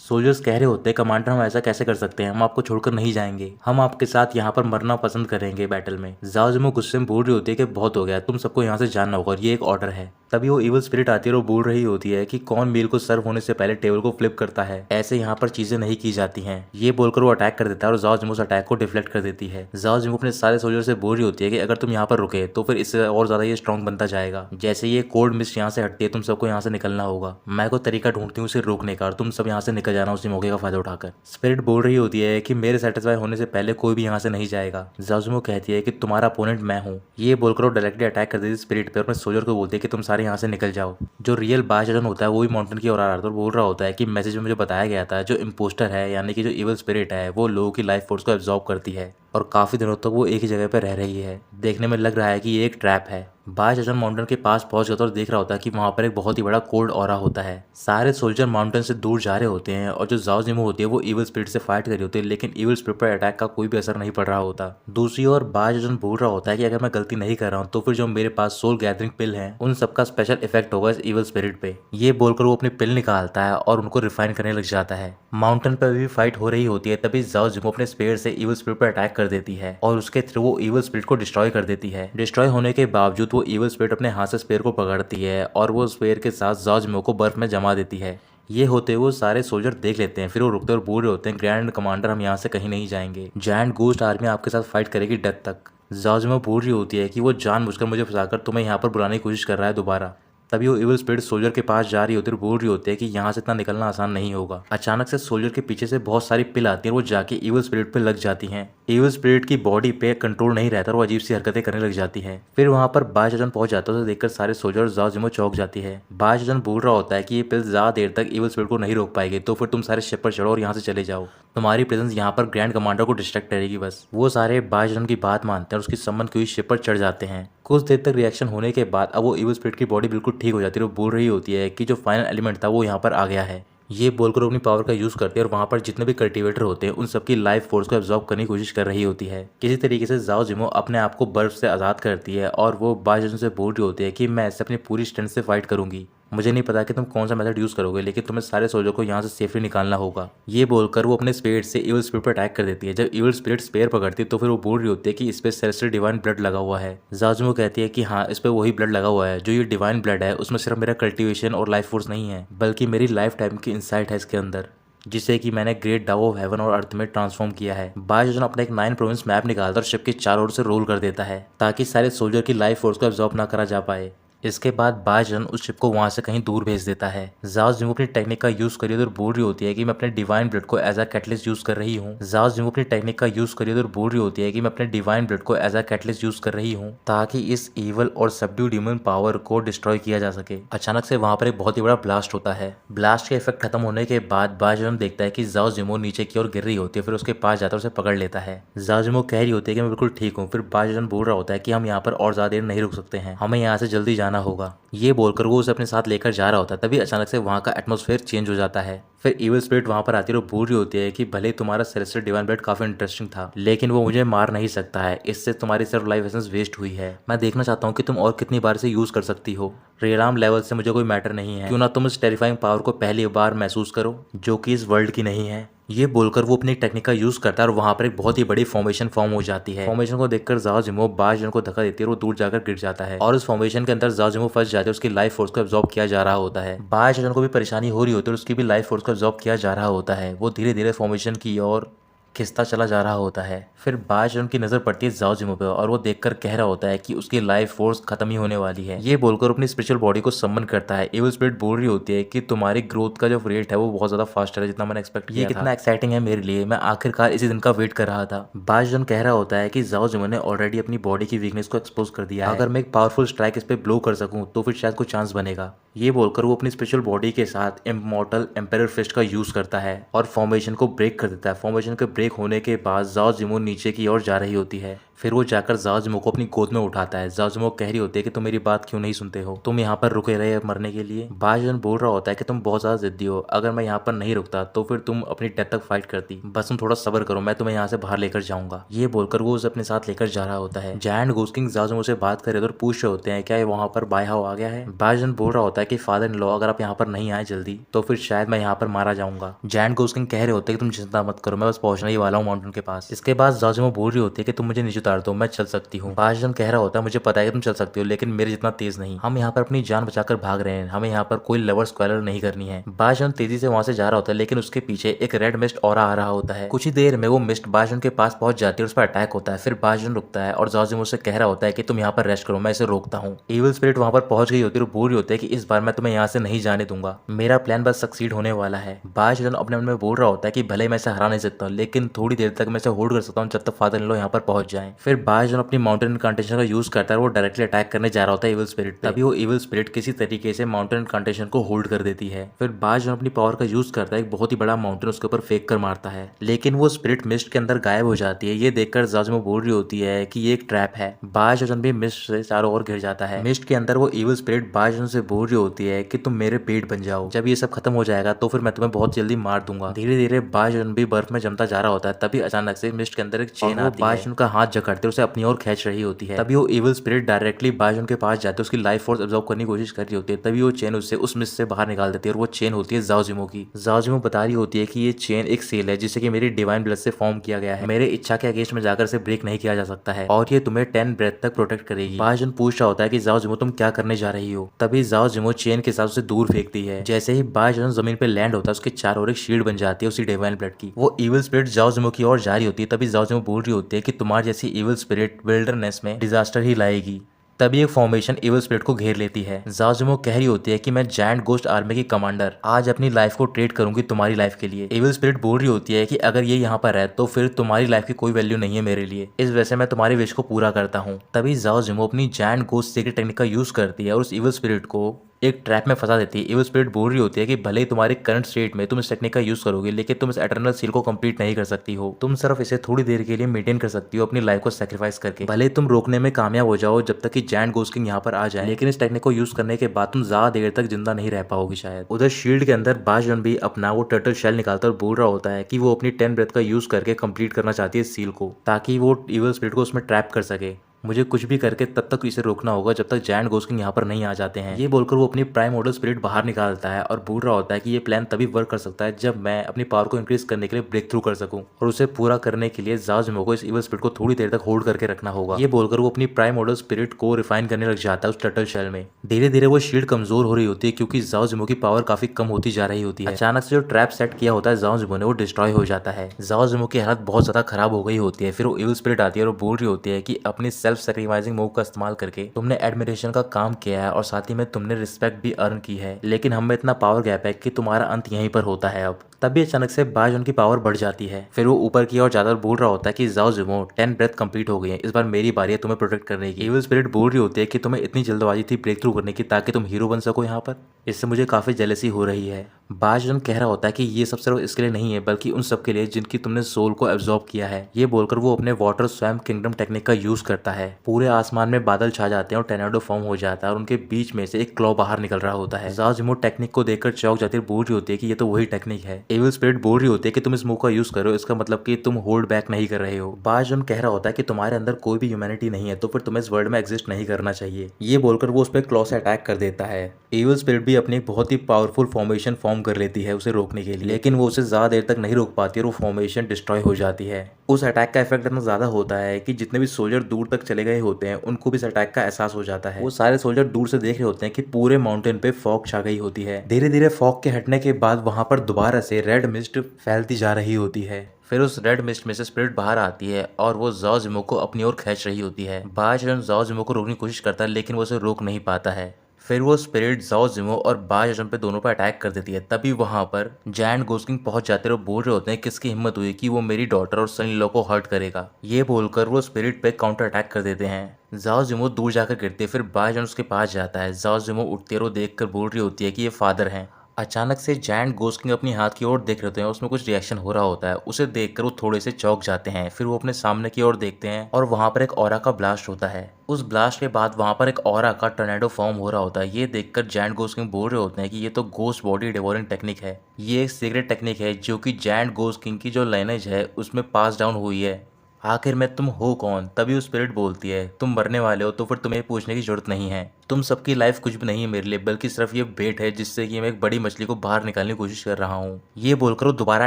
सोल्जर्स कह रहे होते हैं कमांडर हम ऐसा कैसे कर सकते हैं, हम आपको छोड़कर नहीं जाएंगे, हम आपके साथ यहाँ पर मरना पसंद करेंगे बैटल में। जाओ जिमो गुस्से में बोल रही होती है कि बहुत हो गया, तुम सबको यहाँ से जानना होगा और ये एक ऑर्डर है। तभी वो इवल स्पिरिट आती है और बोल रही होती है कि कौन मील को सर्व होने से पहले टेबल को फ्लिप करता है, ऐसे यहाँ पर चीजें नहीं की जाती हैं। ये बोलकर वो अटैक कर देता है और जाओ जिमो उस अटैक को डिफ्लेक्ट कर देती है। जाओ जिमो अपने सारे सोल्जर से बोल रही होती है कि अगर तुम यहाँ पर रुके तो फिर इससे और ज्यादा ये स्ट्रॉन्ग बनता जाएगा। जैसे ये कोल्ड मिस्ट यहाँ से हटती है तुम सबको यहाँ से निकलना होगा। मैं कोई तरीका ढूंढती हूँ उसे रोकने का और तुम सब यहाँ से निकल जाना उसी मौके का फायदा उठाकर। स्पिरिट बोल रही होती है कि मेरे सेटिस्फाई होने से पहले कोई भी यहाँ से नहीं जाएगा। जाओ जिमो कहती है कि तुम्हारा अपोनेंट मैं हूँ। ये बोलकर वो डायरेक्टली अटैक कर देती है स्पिरिट पे और अपने सोल्जर को बोलती है कि तुम सारे यहाँ से निकल जाओ। जो रियल बायजन होता है वो भी माउंटेन की ओर आ रहा था और बोल रहा होता है कि मैसेज में मुझे बताया गया था जो इम्पोस्टर है यानी कि जो इवल स्पिरिट है वो लोगों की लाइफ फोर्स को एब्जॉर्ब करती है और काफी दिनों तक वो एक ही जगह पर रह रही है। देखने में लग रहा है कि ये एक ट्रैप है। बायजन माउंटेन के पास पहुंच जाता और देख रहा होता है कि वहां पर एक बहुत ही बड़ा कोल्ड ऑरा होता है। सारे सोल्जर माउंटेन से दूर जा रहे होते हैं और जो जाओ जिमो होती है वो इवल स्पिरिट से फाइट कर रही होती है, लेकिन इवल स्पिरिट पर अटैक का कोई भी असर नहीं पड़ रहा होता। दूसरी ओर बायजन बोल रहा होता है कि अगर मैं गलती नहीं कर रहा हूँ तो फिर जो मेरे पास सोल गैदरिंग पिल है उन सबका स्पेशल इफेक्ट होगा इस इवल स्पिरिट पे। ये बोलकर वो अपनी पिल निकालता है और उनको रिफाइन करने लग जाता है। माउंटेन पर भी फाइट हो रही होती है, तभी जाओ जिमो अपने स्पेयर से इवल स्पिरिट पर अटैक कर देती है और उसके थ्रू वो इवल स्पिरिट को डिस्ट्रॉय कर देती है। डिस्ट्रॉय होने के बावजूद वो इवल स्पिरिट अपने हाथ से स्पेयर को पकड़ती है और वो स्पेयर के साथ जाओ जिमो को बर्फ में जमा देती है। ये होते हुए सारे सोल्जर देख लेते हैं, फिर वो रुकते और बोल रहे होते हैं ग्रैंड कमांडर हम यहाँ से कहीं नहीं जाएंगे, जायंट गोस्ट आर्मी आपके साथ फाइट करेगी डेथ तक। जाओ जिमो बोल रही होती है कि वो जानबूझकर मुझे फंसाकर तुम्हें यहाँ पर बुलाने की कोशिश कर रहा है दोबारा। तभी वो इवल स्पिरिट सोल्जर के पास जा रही होती है और बोल रही होती है कि यहाँ से इतना निकलना आसान नहीं होगा। अचानक से सोल्जर के पीछे से बहुत सारी पिल आती है और वो जाके इवल स्पिरिट पे लग जाती हैं। इवल स्पिरिट की बॉडी पे कंट्रोल नहीं रहता और वो अजीब सी हरकतें करने लग जाती है। फिर वहां पर बायजन पहुंच जाता है तो देखकर सारे सोल्जर जाओ जिमो चौंक जाती है। बायजन बोल रहा होता है कि ये पिल ज्यादा देर तक इवल स्पिरिट को नहीं रोक पाएगी, तो फिर तुम सारे शिप पर चढ़ो और यहाँ से चले जाओ। तुम्हारी प्रेजेंस यहाँ पर ग्रैंड कमांडर को डिस्ट्रैक्ट करेगी बस। वो सारे बायजन की बात मानते हैं और उसकी सम्मन की हुई शिप पर चढ़ जाते हैं। कुछ देर तक रिएक्शन होने के बाद अब वो इवल स्पिरिट की बॉडी बिल्कुल ठीक हो जाती है और बोल रही होती है कि जो फाइनल एलिमेंट था वो यहाँ पर आ गया है। ये बोलकर अपनी पावर का यूज करते हैं और वहां पर जितने भी कल्टीवेटर होते हैं उन सबकी लाइफ फोर्स को एब्जॉर्ब करने की कोशिश कर रही होती है। किसी तरीके से जाओ जिमो अपने आप को बर्फ से आज़ाद करती है और वो बायजन से बोल रही होती है कि मैं ऐसे अपनी पूरी स्ट्रेंथ से फाइट करूंगी। मुझे नहीं पता कि तुम कौन सा मेथड यूज करोगे, लेकिन तुम्हें सारे सोल्जर को यहाँ से सेफली निकालना होगा। ये बोलकर वो अपने स्पिरिट से इवल स्पिरिट पर अटैक कर देती है। जब इवल स्पिरिट स्पेयर पकड़ती है तो फिर वो बोल रही होती है कि इस पे सेलेस्टियल डिवाइन ब्लड लगा हुआ है। जाजुमो कहती है कि हाँ, इस पे वही ब्लड लगा हुआ है। जो ये डिवाइन ब्लड है उसमें सिर्फ मेरा कल्टिवेशन और लाइफ फोर्स नहीं है, बल्कि मेरी लाइफ टाइम की इंसाइट है इसके अंदर, जिसे कि मैंने ग्रेट डाओ ऑफ हेवन और अर्थ में ट्रांसफॉर्म किया है। बायजन अपना एक 9 प्रोविंस मैप निकालता और शिप के चारों ओर से रोल कर देता है ताकि सारे सोल्जर की लाइफ फोर्स को एब्जॉर्ब ना करा जा पाए। इसके बाद बायजन उस शिप को वहां से कहीं दूर भेज देता है। जाओ जिमो अपनी टेक्निक का यूज करिए और बोल रही होती है कि मैं अपने डिवाइन ब्लड को एज अ कैटलिस्ट यूज कर रही हूँ। जाओ जिमो अपनी टेक्निक का यूज करिए और बोल रही होती है कि मैं अपने डिवाइन ब्लड को एज अ कैटलिस्ट यूज कर रही हूँ ताकि इस ईवल और सबड्यू डिमन पावर को डिस्ट्रॉय किया जा सके। अचानक से वहां पर एक बहुत ही बड़ा ब्लास्ट होता है। ब्लास्ट के इफेक्ट खत्म होने के बाद बायजन देखता है कि जाओ जिमो नीचे की ओर गिर रही होती है, फिर उसके पास जाता है उसे पकड़ लेता है। जाओ जिमो कह रही होती है कि मैं बिल्कुल ठीक हूँ। फिर बायजन बोल रहा होता है कि हम यहाँ पर और ज्यादा देर नहीं रुक सकते हैं, हमें यहाँ से जल्दी जाना होगा। ये बोलकर वो उसे अपने साथ लेकर जा रहा होता है। तभी अचानक से वहाँ का एटमॉस्फेयर चेंज हो जाता है। फिर इवल स्पिरिट वहाँ पर आती है और बोल रही होती है कि भले तुम्हारा सेलेस्टियल डिवाइन ब्लड काफी इंटरेस्टिंग था, लेकिन वो मुझे मार नहीं सकता है, इससे तुम्हारी सिर्फ लाइफ एसेंस वेस्ट हुई है। मैं देखना चाहता हूँ कि तुम और कितनी बार इसे यूज कर सकती हो। रेलाम लेवल से मुझे कोई मैटर नहीं है, क्यों ना तुम इस टेरिफाइंग पावर को पहली बार महसूस करो जो कि इस वर्ल्ड की नहीं है। ये बोलकर वो अपनी टेक्निक का यूज करता है और वहां पर एक बहुत ही बड़ी फॉर्मेशन फॉर्म हो जाती है। फॉर्मेशन को देखकर जाओ जिमो बायजन को धक्का देती है और वो दूर जाकर गिर जाता है और उस फॉर्मेशन के अंदर जाओ जिमो फंस जाते हैं। उसकी लाइफ फोर्स को एब्जॉर्ब किया जा रहा होता है। बायजन को भी परेशानी हो रही होती है और उसकी भी लाइफ फोर्स को एब्जॉर्ब किया जा रहा होता है। वो धीरे धीरे फॉर्मेशन की ओर खिसता चला जा रहा होता है। फिर बायजन की नजर पड़ती है जाओ जिमो पे और वो देखकर कह रहा होता है कि उसकी लाइफ फोर्स खत्म ही होने वाली है। ये बोलकर अपनी स्पिरिचुअल बॉडी को सम्मन करता है। इवल स्पिरिट बोल रही होती है कि तुम्हारी ग्रोथ का जो रेट है वो बहुत ज्यादा फास्टर है जितना मैंने एक्सपेक्ट किया। ये कितना एक्साइटिंग है मेरे लिए, मैं आखिरकार इसी दिन का वेट कर रहा था। बायजन कह रहा होता है कि जाओ जिमो ने ऑलरेडी अपनी बॉडी की वीकनेस को एक्सपोज कर दिया है, अगर मैं एक पावरफुल स्ट्राइक इस पे ब्लो कर सकूं तो फिर शायद कुछ चांस बनेगा। ये बोलकर वो अपनी स्पिरिचुअल बॉडी के साथ इमॉर्टल एम्पायर फिस्ट का यूज करता है और फॉर्मेशन को ब्रेक कर देता है। फॉर्मेशन के ब्रेक होने के बाद जाओ जिमो नीचे की ओर जा रही होती है। फिर वो जाकर जाओ जिमो को अपनी गोद में उठाता है। जाओ जिमो कह रही होती है कि तुम मेरी बात क्यों नहीं सुनते हो, तुम यहाँ पर रुके रहे मरने के लिए। बायजन बोल रहा होता है कि तुम बहुत ज्यादा जिद्दी हो, अगर मैं यहाँ पर नहीं रुकता तो फिर तुम अपनी डेथ तक फाइट करती, बस तुम थोड़ा सब्र करो, मैं तुम्हें यहाँ से बाहर लेकर जाऊंगा। ये बोलकर वो उसे अपने साथ लेकर जा रहा होता है। जायंट गोस्ट किंग जाओ जिमो से बात कर रहे और पूछ रहे होते हैं क्या वहाँ पर बायहाओ आ गया है। बायजन बोल रहा होता है कि फादर इन लॉ अगर आप यहाँ पर नहीं आए जल्दी तो फिर शायद मैं यहाँ पर मारा जाऊंगा। जायंट गोस्ट किंग कह रहे होते हैं कि तुम चिंता मत करो, मैं बस पहुंचने ही वाला हूँ माउंटेन के पास। इसके बाद जाओ जिमो बोल रही होती है कि तुम मुझे नीचे उतार दो, मैं चल सकती हूँ। बाजन कह रहा होता है मुझे पता है कि तुम चल सकती हो, लेकिन मेरे जितना तेज नहीं। हम यहाँ पर अपनी जान बचाकर भाग रहे हैं, हमें यहाँ पर कोई लवर स्क्वायर नहीं करनी है। बाजन तेजी से वहां से जा रहा होता है, लेकिन उसके पीछे एक रेड मिस्ट ऑरा आ रहा होता है। कुछ ही देर में वो मिस्ट बाजन के पास पहुंच जाती है और उस पर अटैक होता है। फिर बाजन रुकता है और ज़ाओज़िमो से कह रहा होता है कि तुम यहाँ पर रेस्ट करो, मैं इसे रोकता हूँ। इविल स्पिरिट वहां पर पहुंच गई होती है और बोल रही होती है कि इस बार मैं तुम्हें यहाँ से नहीं जाने दूंगा, मेरा प्लान बस सक्सीड होने वाला है। बाजन अपने मन में बोल रहा होता है कि भले मैं इसे हरा नहीं सकता, लेकिन थोड़ी देर तक मैं इसे होल्ड कर सकता हूँ जब तक फादर इन लॉ यहाँ पर पहुंच जाएं। फिर बाजन अपनी माउंटेन इनकांटेशन का यूज करता है और वो डायरेक्टली अटैक करने जा रहा होता है इविल स्पिरिट पे। तभी वो इविल स्पिरिट किसी तरीके से माउंटेन इनकांटेशन को होल्ड कर देती है। फिर बाजन अपनी पावर का यूज करता है, एक बहुत ही बड़ा माउंटेन उसके ऊपर फेंक कर मारता है, लेकिन वो स्पिरिट मिस्ट के अंदर गायब हो जाती है। ये देखकर ज़ाओज़िमो बोल रही होती है कि ये एक ट्रैप है। बाजन भी मिस्ट से चारों ओर घिर जाता है। मिस्ट के अंदर वो इविल स्पिरिट बाजन से बोल रही होती है कि तुम मेरे पेट बन जाओ, जब ये सब खत्म हो जाएगा तो फिर मैं तुम्हें बहुत जल्दी मार दूंगा। धीरे धीरे बाजन भी बर्फ में जमता जा रहा होता है। तभी अचानक से मिस्ट के अंदर एक चेन आती है। बाजन का हाथ जकड़ते उसे अपनी ओर खींच रही होती है। तभी वो इविल स्पिरिट डायरेक्टली बाजन के पास जाते उसकी लाइफ फोर्स एब्जॉर्ब करने की कोशिश कर रही होती है। तभी वो चेन उससे उस मिस्ट से बाहर निकाल देती है और वो चेन होती है ज़ाओज़िमो की। ज़ाओज़िमो बता रही होती है कि ये चेन एक सील है जिसे कि मेरी डिवाइन ब्लड से फॉर्म किया गया है, मेरे इच्छा के अगेंस्ट में जाकर से ब्रेक नहीं किया जा सकता है और ये तुम्हें 10 ब्रेथ तक प्रोटेक्ट करेगी। बाजन पूछ रहा होता है कि ज़ाओज़िमो तुम क्या करने जा रही हो। तभी ज़ाओज़िमो चेन के साथ उसे दूर फेंकती है। जैसे ही बाजन जमीन पे लैंड होता है उसके चारों ओर एक शील्ड बन जाती है उसी डिवाइन ब्लड की। वो इविल स्पिरिट ज़ाओज़िमो की ओर जा रही होती है। तभी ज़ाओज़िमो बोल रही होती है कि तुम्हारी जैसी इविल स्पिरिट विल्डरनेस में डिजास्टर ही लाएगी। तभी एक फॉर्मेशन इविल स्पिरिट को घेर लेती है। ज़ाओज़िमो कह रही होती है कि मैं जायंट गोस्ट आर्मी की कमांडर आज अपनी लाइफ को ट्रेड करूंगी तुम्हारी लाइफ के लिए। इविल स्पिरिट बोल रही होती है कि अगर ये यहाँ पर है तो फिर तुम्हारी लाइफ की कोई वैल्यू नहीं है मेरे लिए, इस वजह से मैं तुम्हारी विश को पूरा करता हूँ। तभी ज़ाओज़िमो अपनी जायंट गोस्ट सीक्रेट टेक्निक का यूज करती है और उस इविल स्पिरिट को एक ट्रैप में फंसा देती है। इविल स्पिरिट बोल रही होती है कि भले ही तुम्हारे करंट स्टेट में तुम इस टेक्निक का यूज करोगे, लेकिन तुम इस एटर्नल सील को कंप्लीट नहीं कर सकती हो। तुम सिर्फ इसे थोड़ी देर के लिए मेंटेन कर सकती हो अपनी लाइफ को सेक्रीफाइस करके। भले तुम रोकने में कामयाब हो जाओ जब तक कि जायंट गोस्ट किंग यहाँ पर आ जाए, लेकिन इस टेक्निक को यूज करने के बाद तुम ज्यादा देर तक जिंदा नहीं रह पाओगी शायद। उधर शील्ड के अंदर बाजन भी अपना वो टर्टल शेल निकालता और बोल रहा होता है कि वो अपनी 10 ब्रेथ का यूज करके कंप्लीट करना चाहती है सील को, ताकि वो इविल स्पिरिट को उसमें ट्रैप कर सके। मुझे कुछ भी करके तब तक इसे रोकना होगा जब तक जायंट गोस्ट किंग यहाँ पर नहीं आ जाते हैं। ये बोलकर वो अपनी प्राइम ऑर्डर स्पिरिट बाहर निकालता है और बोल रहा होता है कि ये प्लान तभी वर्क कर सकता है जब मैं अपनी पावर को इंक्रीज करने के लिए ब्रेक थ्रू कर सकूं, और उसे पूरा करने के लिए ज़ाओज़िमो को इस इविल स्पिरिट को थोड़ी देर तक होल्ड करके रखना होगा। ये बोलकर वो अपनी प्राइम ऑर्डर स्पिरिट को रिफाइन करने लग जाता है उस टर्टल शेल में। धीरे धीरे वो शील्ड कमजोर हो रही होती है क्योंकि ज़ाओज़िमो की पावर काफी कम होती जा रही होती है। अचानक से जो ट्रैप सेट किया होता है ज़ाओज़िमो ने वो डिस्ट्रॉय हो जाता है। ज़ाओज़िमो की हालत बहुत ज्यादा खराब हो गई होती है। फिर वो इविल स्पिरिट आती है और बोल रही होती है कि अपनी सेल्फ सैक्रिफाइसिंग मूव का इस्तेमाल करके तुमने एडमिरेशन का काम किया है और साथ ही में तुमने रिस्पेक्ट भी अर्न की है, लेकिन हम में इतना पावर गैप है कि तुम्हारा अंत यहीं पर होता है अब। तभी अचानक से बाजन की पावर बढ़ जाती है। फिर वो ऊपर की ओर जाकर बोल रहा होता है कि ज़ाओज़िमो 10 ब्रेथ कंप्लीट हो गई है, इस बार मेरी बारी है तुम्हें प्रोटेक्ट करने की। इविल स्पिरिट बोल रही होती है कि तुम्हें इतनी जल्दबाजी थी ब्रेक थ्रू करने की ताकि तुम हीरो बन सको यहाँ पर, इससे मुझे काफी जेलसी हो रही है। बाजन कह रहा होता है कि ये सब सिर्फ इसके लिए नहीं है बल्कि उन सब के लिए जिनकी तुमने सोल को एब्जॉर्ब किया है। ये बोलकर वो अपने वाटर स्वैम किंगडम टेक्निक का यूज करता है। पूरे आसमान में बादल छा जाते हैं और टोर्नेडो फॉर्म हो जाता है और उनके बीच में से एक क्लॉ बाहर निकल रहा होता है। ज़ाओज़िमो टेक्निक को देखकर चौंक जाती है, बोल रही होती है कि ये तो वही टेक्निक है। इविल स्पिरिट बोल रही होती है कि तुम इस मूव का यूज करो, इसका मतलब कि तुम होल्ड बैक नहीं कर रहे हो। बाजन कह रहा होता है कि तुम्हारे अंदर कोई भी ह्यूमैनिटी नहीं है तो फिर तुम्हें इस वर्ल्ड में एग्जिस्ट नहीं करना चाहिए। ये बोलकर वो उस पर क्लॉ से अटैक कर देता है। इविल स्पिरिट भी अपनी एक बहुत ही पावरफुल फॉर्मेशन फॉर्म कर लेती है उसे रोकने के लिए, लेकिन वो उसे ज्यादा देर तक नहीं रोक पाती और वो फॉर्मेशन डिस्ट्रॉय हो जाती है। उस अटैक का इफेक्ट इतना ज्यादा होता है कि जितने भी सोल्जर दूर तक चले गए होते हैं उनको भी इस अटैक का एहसास हो जाता है। वो सारे सोल्जर दूर से देख रहे होते हैं कि पूरे माउंटेन पे फॉग छा गई होती है। धीरे धीरे फॉग के हटने के बाद वहां पर दोबारा से रेड मिस्ट फैलती जा रही होती है। फिर उस रेड मिस्ट में से स्पिरिट बाहर आती है और वो ज़ाओज़िमो को अपनी ओर खींच रही होती है। बाजन ज़ाओज़िमो को रोकने की कोशिश करता है लेकिन वो उसे रोक नहीं पाता है। फिर वो स्पिरिट ज़ाओज़िमो और बाजन पे दोनों पर अटैक कर देती है। तभी वहां पर जायंट गोस्ट किंग पहुंच जाते हैं और बोल रहे होते हैं किसकी हिम्मत हुई कि वो मेरी डॉटर और सन इन लॉ को हर्ट करेगा। ये बोलकर वो स्पिरिट पे काउंटर अटैक कर देते हैं। ज़ाओज़िमो दूर जाकर गिरते, फिर बाजन उसके पास जाता है। ज़ाओज़िमो उठती है और देखकर बोल रही होती है कि ये फादर हैं। अचानक से जायंट गोस्ट किंग अपनी हाथ की ओर देख रहे होते हैं, उसमें कुछ रिएक्शन हो रहा होता है। उसे देखकर वो थोड़े से चौंक जाते हैं। फिर वो अपने सामने की ओर देखते हैं और वहां पर एक ऑरा का ब्लास्ट होता है। उस ब्लास्ट के बाद वहां पर एक ऑरा का टोर्नेडो फॉर्म हो रहा होता है। ये देखकर जायंट गोस्ट किंग बोल रहे होते हैं कि ये तो गोस्ट बॉडी डिवोरिंग टेक्निक है। ये एक सीक्रेट टेक्निक है जो कि जायंट गोस्ट किंग की जो लाइनेज है उसमें पास डाउन हुई है। आखिर में तुम हो कौन? तभी उस स्पिरिट बोलती है तुम मरने वाले हो तो फिर तुम्हें पूछने की जरूरत नहीं है। तुम सबकी लाइफ कुछ भी नहीं है मेरे लिए, बल्कि सिर्फ ये बेट है जिससे कि मैं एक बड़ी मछली को बाहर निकालने की कोशिश कर रहा हूँ। ये बोलकर वो दोबारा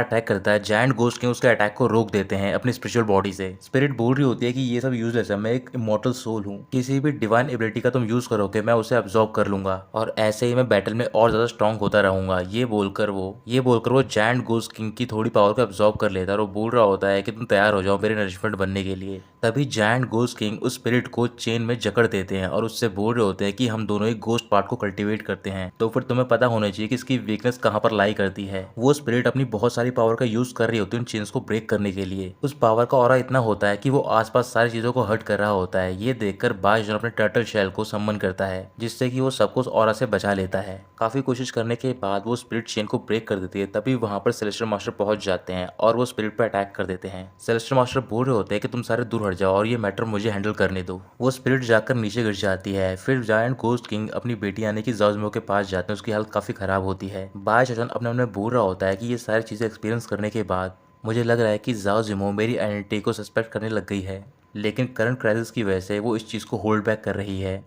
अटैक करता है। जायंट गोस्ट किंग उसके अटैक को रोक देते हैं अपनी स्पिरिचुअल बॉडी से। स्पिरिट बोल रही होती है कि ये सब यूजलेस है, मैं एक इमोर्टल सोल हूँ, किसी भी डिवाइन एबिलिटी का तुम यूज करोगे मैं उसे अब्सॉर्ब कर लूंगा और ऐसे ही मैं बैटल में और ज्यादा स्ट्रॉन्ग होता रहूंगा। ये बोलकर वो जायंट गोस्ट किंग की थोड़ी पावर को अब्सॉर्ब कर लेता है और वो बोल रहा होता है कि तुम तैयार हो जाओ मेरे नरिशमेंट बनने के लिए। तभी जायंट गोस्ट किंग उस स्पिरिट को चेन में जकड़ देते हैं और उससे बोल रहे होते हैं कि हम दोनों ही गोस्ट पार्ट को कल्टीवेट करते हैं, तो फिर तुम्हें पता होना चाहिए कि इसकी वीकनेस कहाँ पर लाई करती है। वो स्पिरिट अपनी बहुत सारी पावर का यूज कर रही होती है उन चेन्स को ब्रेक करने के लिए। उस पावर का ऑरा इतना होता है कि वो आसपास सारी चीजों को हर्ट कर रहा होता है। ये देखकर बाजन अपने टर्टल शेल को सम्मन करता है जिससे कि वो सबको उस ऑरा से बचा लेता है। काफी कोशिश करने के बाद वो स्पिरिट चेन को ब्रेक कर देती है। तभी वहां पर सेलेस्टियल मास्टर पहुंच जाते हैं और वो स्पिरिट पर अटैक कर देते हैं। सेलेस्टियल मास्टर बोल रहे होते हैं कि तुम सारे दूर हट जाओ और ये मैटर मुझे हैंडल करने दो। वो स्पिरिट जाकर नीचे गिर जाती है। फिर जायंट गोस्ट किंग अपनी बेटी यानी कि जाओजिमो के पास जाते हैं। उसकी हालत काफी खराब होती है। बायचन अपने मन में बोल रहा होता है कि ये सारी चीजें एक्सपीरियंस करने के बाद मुझे लग रहा है कि जाओजिमो मेरी आइडेंटिटी को सस्पेक्ट करने लग गई है, लेकिन करंट क्राइसिस की वजह से वो इस चीज़ को होल्ड बैक कर रही है।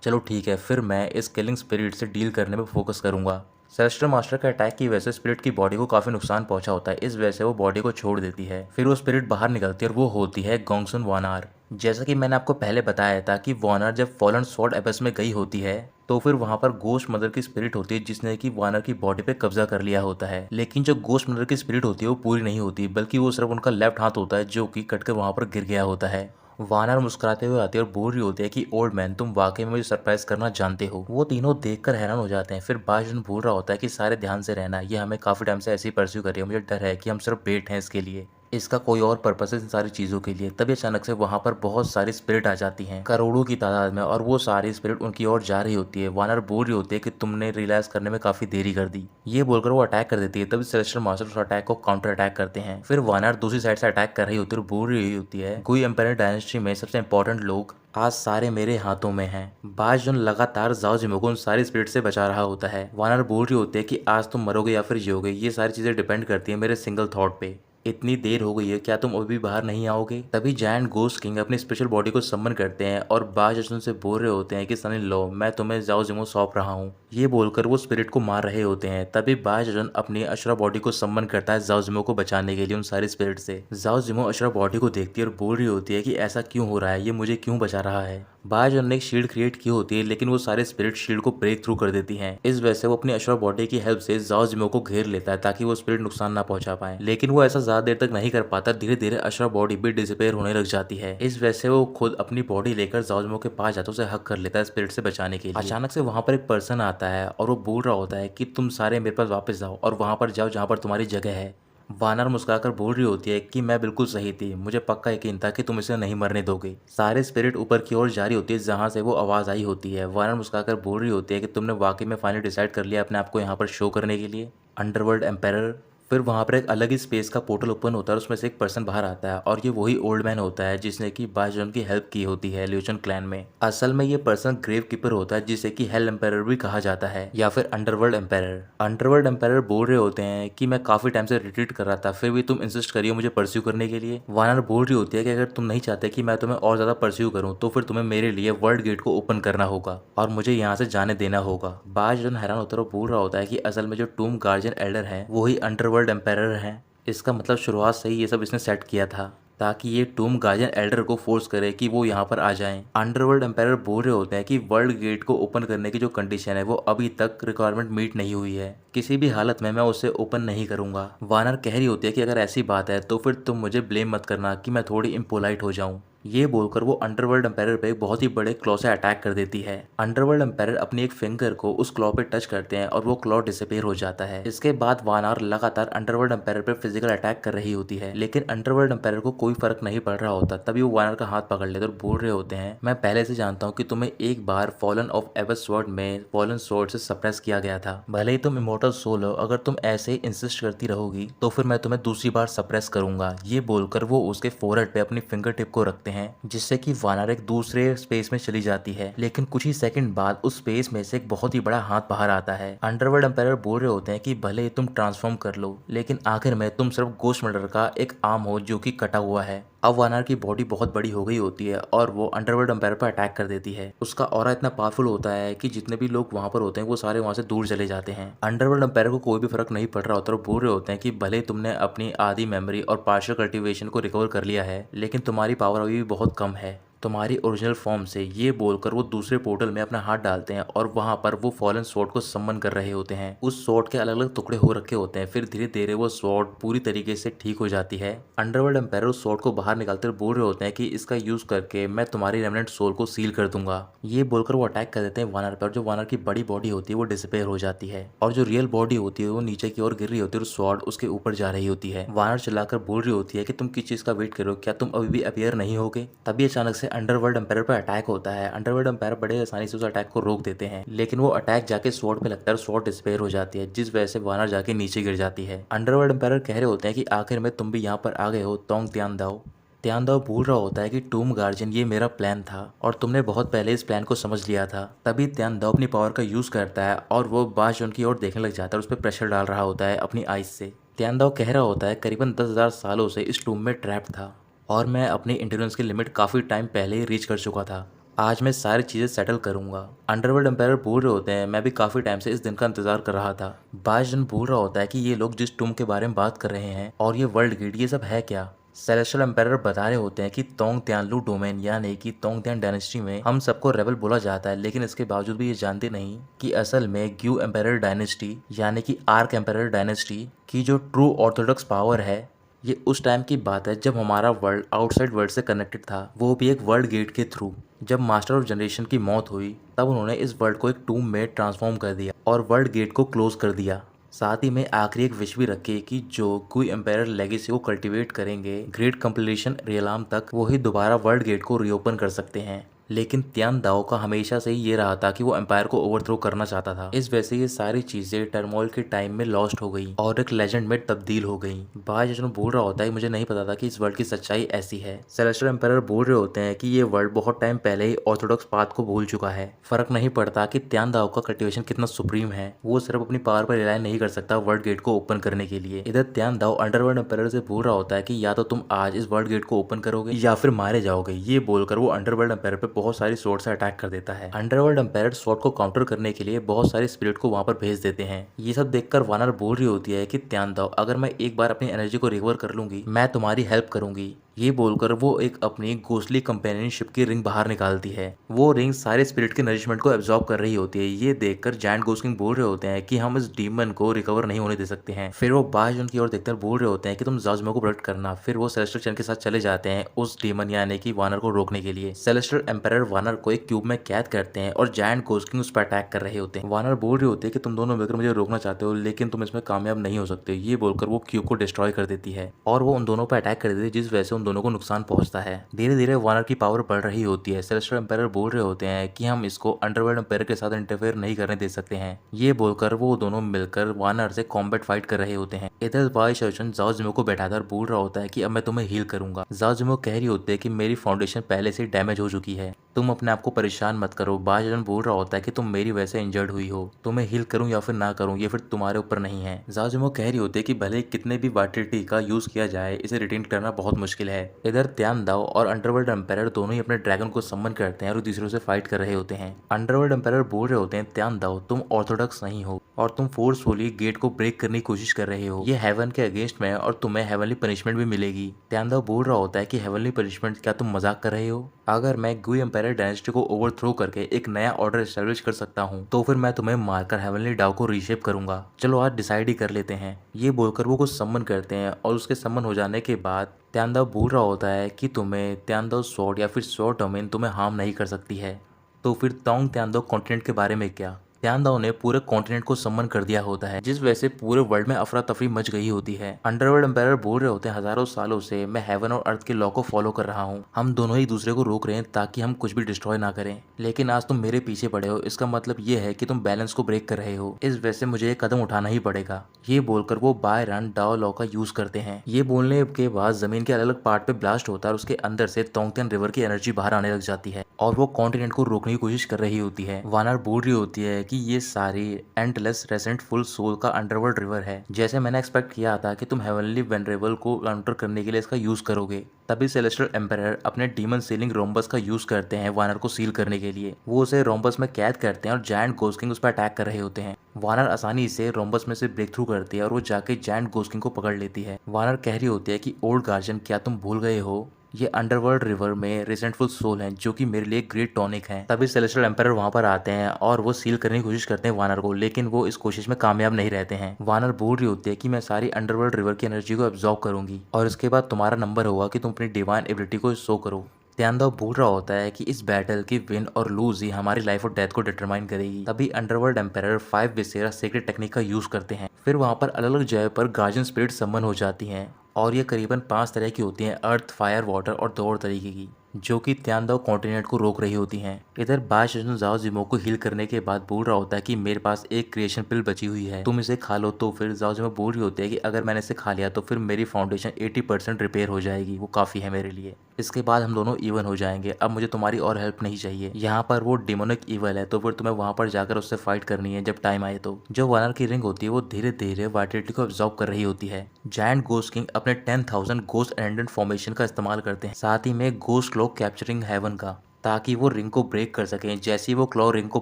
चलो ठीक है, फिर मैं इस किलिंग स्पिरिट से डील करने में फोकस करूंगा। सेलेस्टियल मास्टर के अटैक की वजह से स्पिरिट की बॉडी को काफी नुकसान पहुंचा होता है। इस वजह से वो बॉडी को छोड़ देती है। फिर वो स्पिरिट बाहर निकलती है और वो होती है गोंगसुन वानार। जैसा कि मैंने आपको पहले बताया था कि वानर जब फॉलन स्वॉर्ड एबस में गई होती है तो फिर वहां पर गोस्ट मदर की स्पिरिट होती है जिसने कि वानर की बॉडी पे कब्जा कर लिया होता है। लेकिन जो गोस्ट मदर की स्पिरिट होती है वो पूरी नहीं होती, बल्कि वो सिर्फ उनका लेफ्ट हाथ होता है जो कि कटकर वहां पर गिर गया होता है। वानर मुस्कुराते हुए आती है और बोल रही होती है कि ओल्ड मैन तुम वाकई में मुझे सरप्राइज करना जानते हो। वो तीनों देखकर हैरान हो जाते हैं। फिर बाजन बोल रहा होता है कि सारे ध्यान से रहना, ये हमें काफी टाइम से ऐसे ही परस्यू कर रही है, मुझे डर है कि हम सिर्फ बेट हैं इसके लिए, इसका कोई और पर्पस है इन सारी चीज़ों के लिए। तभी अचानक से वहाँ पर बहुत सारी स्पिरिट आ जाती हैं करोड़ों की तादाद में और वो सारी स्पिरिट उनकी ओर जा रही होती है। वानर बोल रही होती है कि तुमने रियलाइज करने में काफ़ी देरी कर दी। ये बोलकर वो अटैक कर देती है। तभी सेलेस्टियल मास्टर उस अटैक को काउंटर अटैक करते हैं। फिर वानर दूसरी साइड से अटैक कर रही होती है और बोल रही होती है गुई एम्पायर डायनेस्टी में सबसे इंपॉर्टेंट लोग आज सारे मेरे हाथों में हैं। बाजन लगातार जाओजिमो को उन सारी स्पिरिट से बचा रहा होता है। वानर बोल रही होती है कि आज तुम मरोगे या फिर जियोगे, ये सारी चीज़ें डिपेंड करती है मेरे सिंगल थॉट पे। इतनी देर हो गई है, क्या तुम अभी भी बाहर नहीं आओगे? तभी जायंट गोस्ट किंग अपनी स्पेशल बॉडी को सम्मन करते हैं और बाजन से बोल रहे होते हैं कि सन इन लॉ मैं तुम्हें जाओजिमो सौंप रहा हूँ। ये बोलकर वो स्पिरिट को मार रहे होते हैं। तभी बाजन अपनी अशरा बॉडी को सम्मन करता है जाओजिमो को बचाने के लिए उन सारी स्पिरिट से। जाओजिमो अशरा बॉडी को देखती है और बोल रही होती है कि ऐसा क्यों हो रहा है, ये मुझे क्यों बचा रहा है। बाजन ने एक शील्ड क्रिएट की होती है लेकिन वो सारे स्पिरिट शील्ड को ब्रेक थ्रू कर देती हैं। इस वजह से वो अपनी अशरा बॉडी की हेल्प से जाओजिमो को घेर लेता है ताकि वो स्पिरिट नुकसान ना पहुंचा पाए। लेकिन वो ऐसा ज्यादा देर तक नहीं कर पाता। धीरे धीरे अशरा बॉडी भी डिसअपेयर होने लग जाती है। इस वजह से वो खुद अपनी बॉडी लेकर जाओजिमो के पास जाता है, उसे हक कर लेता है स्पिरिट से बचाने के लिए। अचानक से वहां पर एक पर्सन आता है और वो बोल रहा होता है कि तुम सारे मेरे पास वापस जाओ और वहां पर जाओ जहां पर तुम्हारी जगह है। वानर मुस्कुराकर बोल रही होती है कि मैं बिल्कुल सही थी, मुझे पक्का यकीन था कि तुम इसे नहीं मरने दोगे। सारे स्पिरिट ऊपर की ओर जा रही होती है जहां से वो आवाज आई होती है। वानर मुस्कुराकर बोल रही होती है कि तुमने वाकई में फाइनली डिसाइड कर लिया अपने आप को यहाँ पर शो करने के लिए, अंडरवर्ल्ड एम्पायर। फिर वहां पर एक अलग ही स्पेस का पोर्टल ओपन होता है और उसमें से एक पर्सन बाहर आता है और ये वही ओल्ड मैन होता है जिसने कि बाजन की हेल्प की होती है ल्यूशन क्लैन में। असल में ये पर्सन ग्रेव कीपर होता है जिसे कि हेल एम्पायर भी कहा जाता है या फिर अंडरवर्ल्ड एम्पायर। अंडरवर्ल्ड एम्पायर बोल रहे होते हैं कि मैं काफी टाइम से रिट्रीट कर रहा था, फिर भी तुम इंसिस्ट करिए मुझे परस्यू करने के लिए। वानर बोल रही होती है कि अगर तुम नहीं चाहते कि मैं तुम्हें और ज्यादा परस्यू करूं तो फिर तुम्हें मेरे लिए वर्ल्ड गेट को ओपन करना होगा और मुझे यहाँ से जाने देना होगा। बाजन हैरान होता है और बोल रहा होता है कि असल में जो टूम गार्जियन एल्डर है वही अंडरवर्ल्ड एम्पायर है। इसका मतलब शुरुआत से ही ये सब इसने सेट किया था ताकि ये टूम गार्जियन एल्डर को फोर्स करे कि वो यहाँ पर आ जाएं। अंडरवर्ल्ड एम्पायर बोल रहे होते हैं कि वर्ल्ड गेट को ओपन करने की जो कंडीशन है वो अभी तक रिक्वायरमेंट मीट नहीं हुई है, किसी भी हालत में मैं उसे ओपन नहीं करूंगा। वानर कह रही होती है कि अगर ऐसी बात है तो फिर तुम मुझे ब्लेम मत करना कि मैं थोड़ी इम्पोलाइट हो जाऊं। ये बोलकर वो अंडरवर्ल्ड एम्पायर पे एक बहुत ही बड़े क्लॉ से अटैक कर देती है। अंडरवर्ल्ड एम्पायर अपनी एक फिंगर को उस क्लॉ पे टच करते हैं और वो क्लॉ डिसअपीयर हो जाता है। इसके बाद वानर लगातार अंडरवर्ल्ड एम्पायर पे फिजिकल अटैक कर रही होती है लेकिन अंडरवर्ल्ड एम्पायर को कोई फर्क नहीं पड़ रहा होता। तभी वो वानर का हाथ पकड़ लेते और बोल रहे होते हैं मैं पहले से जानता हूँ कि तुम्हें एक बार फॉलन ऑफ एबस स्वॉर्ड में फॉलन स्वॉर्ड से सप्रेस किया गया था। भले ही तुम इमोर्टल सोल हो, अगर तुम ऐसे ही इंसिस्ट करती रहोगी तो फिर मैं तुम्हें दूसरी बार सप्रेस करूंगा। ये बोलकर वो उसके फोरहेड पे अपनी फिंगर टिप को रखते हैं जिससे कि वानर एक दूसरे स्पेस में चली जाती है। लेकिन कुछ ही सेकंड बाद उस स्पेस में से एक बहुत ही बड़ा हाथ बाहर आता है। अंडरवर्ल्ड एम्पायर बोल रहे होते हैं कि भले ही तुम ट्रांसफॉर्म कर लो लेकिन आखिर में तुम सिर्फ गोस्ट मर्डर का एक आर्म हो जो कि कटा हुआ है। अब वानर की बॉडी बहुत बड़ी हो गई होती है और वो अंडरवर्ल्ड एम्पायर पर अटैक कर देती है। उसका ऑरा इतना पावरफुल होता है कि जितने भी लोग वहां पर होते हैं वो सारे वहां से दूर चले जाते हैं। अंडरवर्ल्ड एम्पायर को कोई भी फर्क नहीं पड़ रहा होता और बोल रहे होते हैं कि भले तुमने अपनी आधी मेमोरी और पार्शियल कल्टीवेशन को रिकवर कर लिया है, लेकिन तुम्हारी पावर अभी भी बहुत कम है तुम्हारी ओरिजिनल फॉर्म से। ये बोलकर वो दूसरे पोर्टल में अपना हाथ डालते हैं और वहां पर वो फॉलन स्वॉर्ड को सम्मन कर रहे होते हैं। उस स्वॉर्ड के अलग अलग टुकड़े हो रखे होते हैं। फिर धीरे धीरे वो स्वॉर्ड पूरी तरीके से ठीक हो जाती है। अंडरवर्ल्ड एम्पायर उस स्वॉर्ड को बाहर निकालते हुए बोल रहे होते हैं कि इसका यूज करके मैं तुम्हारी रेमनेंट सोल को सील कर दूंगा। ये बोलकर वो अटैक कर देते हैं वानर पर। जो वानर की बड़ी बॉडी होती है वो डिसअपेयर हो जाती है और जो रियल बॉडी होती है वो नीचे की ओर गिर रही होती है और स्वॉर्ड उसके ऊपर जा रही होती है। वानर चिल्लाकर बोल रही होती है कि तुम किस चीज का वेट करो, क्या तुम अभी भी अपीयर नहीं होगे? तभी अचानक से अंडरवर्ल्ड एम्पायर अटैक होता है। अंडरवर्ल्ड एम्पायर बड़े आसानी से उस अटैक को रोक देते हैं, लेकिन वो अटैक जाके स्वॉर्ड पे लगता है और स्वॉर्ड डिस्पेयर हो जाती है, जिस वजह से वानर जाके नीचे गिर जाती है। अंडरवर्ल्ड एम्पायर कह रहे होते हैं कि आखिर में तुम भी यहाँ पर आ गए हो तोंग तियानदाओ। तियानदाओ भूल रहा होता है कि टूम गार्जियन ये मेरा प्लान था और तुमने बहुत पहले इस प्लान को समझ लिया था। तभी तियानदाओ अपनी पावर का यूज करता है और वो बाशजुन की ओर देखने लग जाता है और उस पर प्रेशर डाल रहा होता है अपनी आइज से। तियानदाओ कह रहा होता है करीबन 10,000 सालों से इस टूम में ट्रैप था और मैं अपनी इंटेलिजेंस की लिमिट काफी टाइम पहले ही रीच कर चुका था। आज मैं सारी चीज़ें सेटल करूंगा। अंडरवर्ल्ड एम्पायर बोल रहे होते हैं मैं भी काफ़ी टाइम से इस दिन का इंतजार कर रहा था। बाशजन बोल रहा होता है कि ये लोग जिस टूम के बारे में बात कर रहे हैं और ये वर्ल्ड गेट ये सब है क्या? सेलेस्टियल एम्पायर बता रहे होते हैं कि तोंग तियानलू डोमेन यानी कि तोंग तियान डायनेस्टी में हम सबको रेबल बोला जाता है, लेकिन इसके बावजूद भी ये जानते नहीं कि असल में ग्यू एम्पायर डायनेस्टी यानी कि आर्क एम्पायर डायनेस्टी की जो ट्रू ऑर्थोडॉक्स पावर है ये उस टाइम की बात है जब हमारा वर्ल्ड आउटसाइड वर्ल्ड से कनेक्टेड था, वो भी एक वर्ल्ड गेट के थ्रू। जब मास्टर ऑफ जनरेशन की मौत हुई तब उन्होंने इस वर्ल्ड को एक टूम में ट्रांसफॉर्म कर दिया और वर्ल्ड गेट को क्लोज कर दिया। साथ ही में आखिरी एक विश भी रखे कि जो कोई एम्पायर लेगेसी को कल्टीवेट करेंगे ग्रेट कंप्लीशन रियलाम तक, वो ही दोबारा वर्ल्ड गेट को रीओपन कर सकते हैं। लेकिन तियानदाओ का हमेशा से ही ये रहा था कि वो एम्पायर को ओवरथ्रो करना चाहता था। इस वजह से ये सारी चीजें टर्मोइल के टाइम में लॉस्ट हो गई और एक लेजेंड में तब्दील हो गई। बाशजुन बोल रहा होता है मुझे नहीं पता था कि इस वर्ल्ड की सच्चाई ऐसी है। सेलेस्टियल एम्पायर बोल रहे होते हैं कि ये वर्ल्ड बहुत टाइम पहले ही ऑर्थोडॉक्स पाथ को भूल चुका है। फर्क नहीं पड़ता कि तियानदाओ का कल्टीवेशन कितना सुप्रीम है, वो सिर्फ अपनी पावर पर रिलाई नहीं कर सकता वर्ल्ड गेट को ओपन करने के लिए। इधर तियानदाओ अंडरवर्ल्ड एम्पायर से बोल रहा होता है कि या तो तुम आज इस वर्ल्ड गेट को ओपन करोगे या फिर मारे जाओगे। ये बोलकर वो अंडरवर्ल्ड एम्पायर पे बहुत सारी स्वॉर्ड से अटैक कर देता है। अंडरवर्ल्ड एम्पायर स्वॉर्ड को काउंटर करने के लिए बहुत सारे स्पिरिट को वहां पर भेज देते हैं। ये सब देखकर वानर बोल रही होती है कि तियानदाओ अगर मैं एक बार अपनी एनर्जी को रिकवर कर लूंगी मैं तुम्हारी हेल्प करूंगी। ये बोलकर वो एक अपनी घोस्टली कंपेनियनशिप की रिंग बाहर निकालती है। वो रिंग सारे स्पिरिट के नरिशमेंट को एब्जॉर्ब कर रही होती है। ये देखकर जायंट गोस्ट किंग बोल रहे होते हैं कि हम इस डीमन को रिकवर नहीं होने दे सकते हैं। फिर वो बाशजुन की ओर देखकर बोल रहे होते हैं कि तुम जाजुमो को प्रोटेक्ट करना। फिर वो सेलेस्टियल चैन के साथ चले जाते हैं उस डीमन यानी कि वानर को रोकने के लिए। सेलेस्टियल एम्पायर वानर को एक क्यूब में कैद करते हैं और जायंट गोस्ट किंग उस पर अटैक कर रहे होते हैं। वानर बोल रहे होते हैं कि तुम दोनों मिलकर मुझे रोकना चाहते हो लेकिन तुम इसमें कामयाब नहीं हो सकते। ये बोलकर वो क्यूब को डिस्ट्रॉय कर देती है और वो उन दोनों पर अटैक कर देती है, जिस वजह से उन दोनों को नुकसान पहुंचता है। धीरे धीरे वानर की पावर बढ़ रही होती है। सेलेस्टियल एम्पायर बोल रहे होते हैं कि हम इसको अंडरवर्ल्ड एम्पायर के साथ इंटरफेयर नहीं करने दे सकते हैं। ये बोलकर वो दोनों मिलकर वानर से कॉम्बैट फाइट कर रहे होते हैं। इधर बाशजुन जाओजुमो को बैठाकर बोल रहा होता है कि अब मैं तुम्हें हील करूंगा। जाओजुमो कह रही होती है कि मेरी फाउंडेशन पहले से डैमेज हो चुकी है, तुम अपने आप को परेशान मत करो। बाशजुन बोल रहा होता है कि तुम मेरी वजह से इंजर्ड हुई हो, तुम्हें हील करूं या फिर ना करूं ये फिर तुम्हारे ऊपर नहीं है। जाओजुमो कह रही होती है कि भले कितने भी वाइटलिटी का यूज किया जाए इसे रिटेन करना बहुत मुश्किल है। इधर तियानदाओ और अंडरवर्ल्ड एम्पायर दोनों ही अपने ड्रैगन को सम्मन करते हैं और दूसरों से फाइट कर रहे होते हैं। अंडरवर्ल्ड एम्पायर बोल रहे होते हैं तियानदाओ तुम ऑर्थोडॉक्स नहीं हो और तुम फोर्सफुली गेट को ब्रेक करने की कोशिश कर रहे हो। ये हेवन के अगेंस्ट में और तुम्हें हेवनली पनिशमेंट भी मिलेगी। तियानदाओ बोल रहा होता है कि हेवनली पनिशमेंट, क्या तुम मजाक कर रहे हो? अगर मैं गुई एम्पायर डायनेस्टी को ओवरथ्रो करके एक नया ऑर्डर एस्टेब्लिश कर सकता हूँ तो फिर मैं तुम्हें मारकर हेवनली डाउ को रीशेप करूंगा। चलो आज डिसाइड ही कर लेते हैं। ये बोलकर वो कुछ सम्मन करते हैं और उसके सम्मन हो जाने के बाद तियानदाओ बोल रहा होता है कि तुम्हें तियानदाओ स्वॉर्ड या फिर स्वॉर्ड डोमेन तुम्हें हार्म नहीं कर सकती है। तो फिर तोंग तियानदाओ कॉन्टिनेंट के बारे में क्या? तियानदाओ ने पूरे कॉन्टिनेंट को सम्मन कर दिया होता है, जिस वजह से पूरे वर्ल्ड में अफरा तफरी मच गई होती है। अंडरवर्ल्ड एम्पायर बोल रहे होते हैं हजारों सालों से मैं हेवन और अर्थ के लॉ को फॉलो कर रहा हूँ, हम दोनों ही दूसरे को रोक रहे हैं ताकि हम कुछ भी डिस्ट्रॉय ना करें, लेकिन आज तुम मेरे पीछे पड़े हो, इसका मतलब ये है कि तुम बैलेंस को ब्रेक कर रहे हो, इस वजह से मुझे एक कदम उठाना ही पड़ेगा। ये बोलकर वो बाय रन डाओ लॉ का यूज करते हैं। ये बोलने के बाद जमीन के अलग अलग पार्ट पे ब्लास्ट होता है और उसके अंदर से तोंगतियान रिवर की एनर्जी बाहर आने लग जाती है और वो कॉन्टिनेंट को रोकने की कोशिश कर रही होती है। वानर बोल रही होती है कि कि ये सारी एंडलेस रेसेंटफुल सोल का अंडरवर्ल्ड रिवर है। जैसे मैंने एक्सपेक्ट किया था कि तुम हेवनली वेनरेबल को काउंटर करने के लिए इसका यूज करोगे। तभी सेलेस्टियल एम्पायर अपने डीमन सीलिंग रोम्बस का यूज करते हैं वानर को सील करने के लिए। वो उसे रोम्बस में कैद करते हैं और जायंट घोस्ट किंग उस पर अटैक कर रहे होते हैं। वानर आसानी से रोम्बस में से ब्रेक थ्रू करती है और वो जाके जायंट घोस्ट किंग को पकड़ लेती है। वानर कह रही होती है कि ओल्ड गार्जियन, क्या तुम भूल गए हो ये अंडरवर्ल्ड रिवर में रिसेंटफुल सोल हैं जो कि मेरे लिए ग्रेट टॉनिक हैं। तभी सेलेस्टियल एम्पायर वहां पर आते हैं और वो सील करने की कोशिश करते हैं वानर को, लेकिन वो इस कोशिश में कामयाब नहीं रहते हैं। वानर बोल रही होती है कि मैं सारी अंडरवर्ल्ड रिवर की एनर्जी को एब्जॉर्ब करूंगी और इसके बाद तुम्हारा नंबर होगा कि तुम अपनी डिवाइन एबिलिटी को शो करो। त्यानदाव बोल रहा होता है कि इस बैटल की विन और लूज ही हमारी लाइफ और डेथ को डिटरमाइन करेगी। तभी अंडरवर्ल्ड एम्पायर 5 विसेरा सीक्रेट टेक्निक का यूज करते हैं। फिर वहां पर अलग अलग जगह पर गार्जियन स्पिरिट समन हो जाती हैं और ये करीबन 5 तरह की होती हैं, अर्थ, फायर, वाटर और 2 और तरीके की, जो कि त्यानदाव कॉन्टिनेंट को रोक रही होती हैं। इधर बाशिजन जाओ जिमो को हील करने के बाद बोल रहा होता है कि मेरे पास एक क्रिएशन पिल बची हुई है, तुम इसे खा लो। तो फिर जाओ जिमो बोल रही होती है कि अगर मैंने इसे खा लिया तो फिर मेरी फाउंडेशन 80% रिपेयर हो जाएगी, वो काफी है मेरे लिए। इसके बाद हम दोनों इवन हो जाएंगे। अब मुझे तुम्हारी और हेल्प नहीं चाहिए। यहाँ पर वो डिमोनिक इवल है तो फिर तुम्हें वहां पर जाकर उससे फाइट करनी है जब टाइम आए तो। जो वानर की रिंग होती है वो धीरे धीरे वाइटलिटी को एब्जॉर्ब कर रही होती है। जायंट गोस्ट किंग अपने 10,000 गोस्ट एंडेंट फॉर्मेशन का इस्तेमाल करते हैं, साथ ही में गोस्ट क्लॉ कैप्चरिंग हेवन का, ताकि वो रिंग को ब्रेक कर सकें। जैसे ही वो क्लॉ रिंग को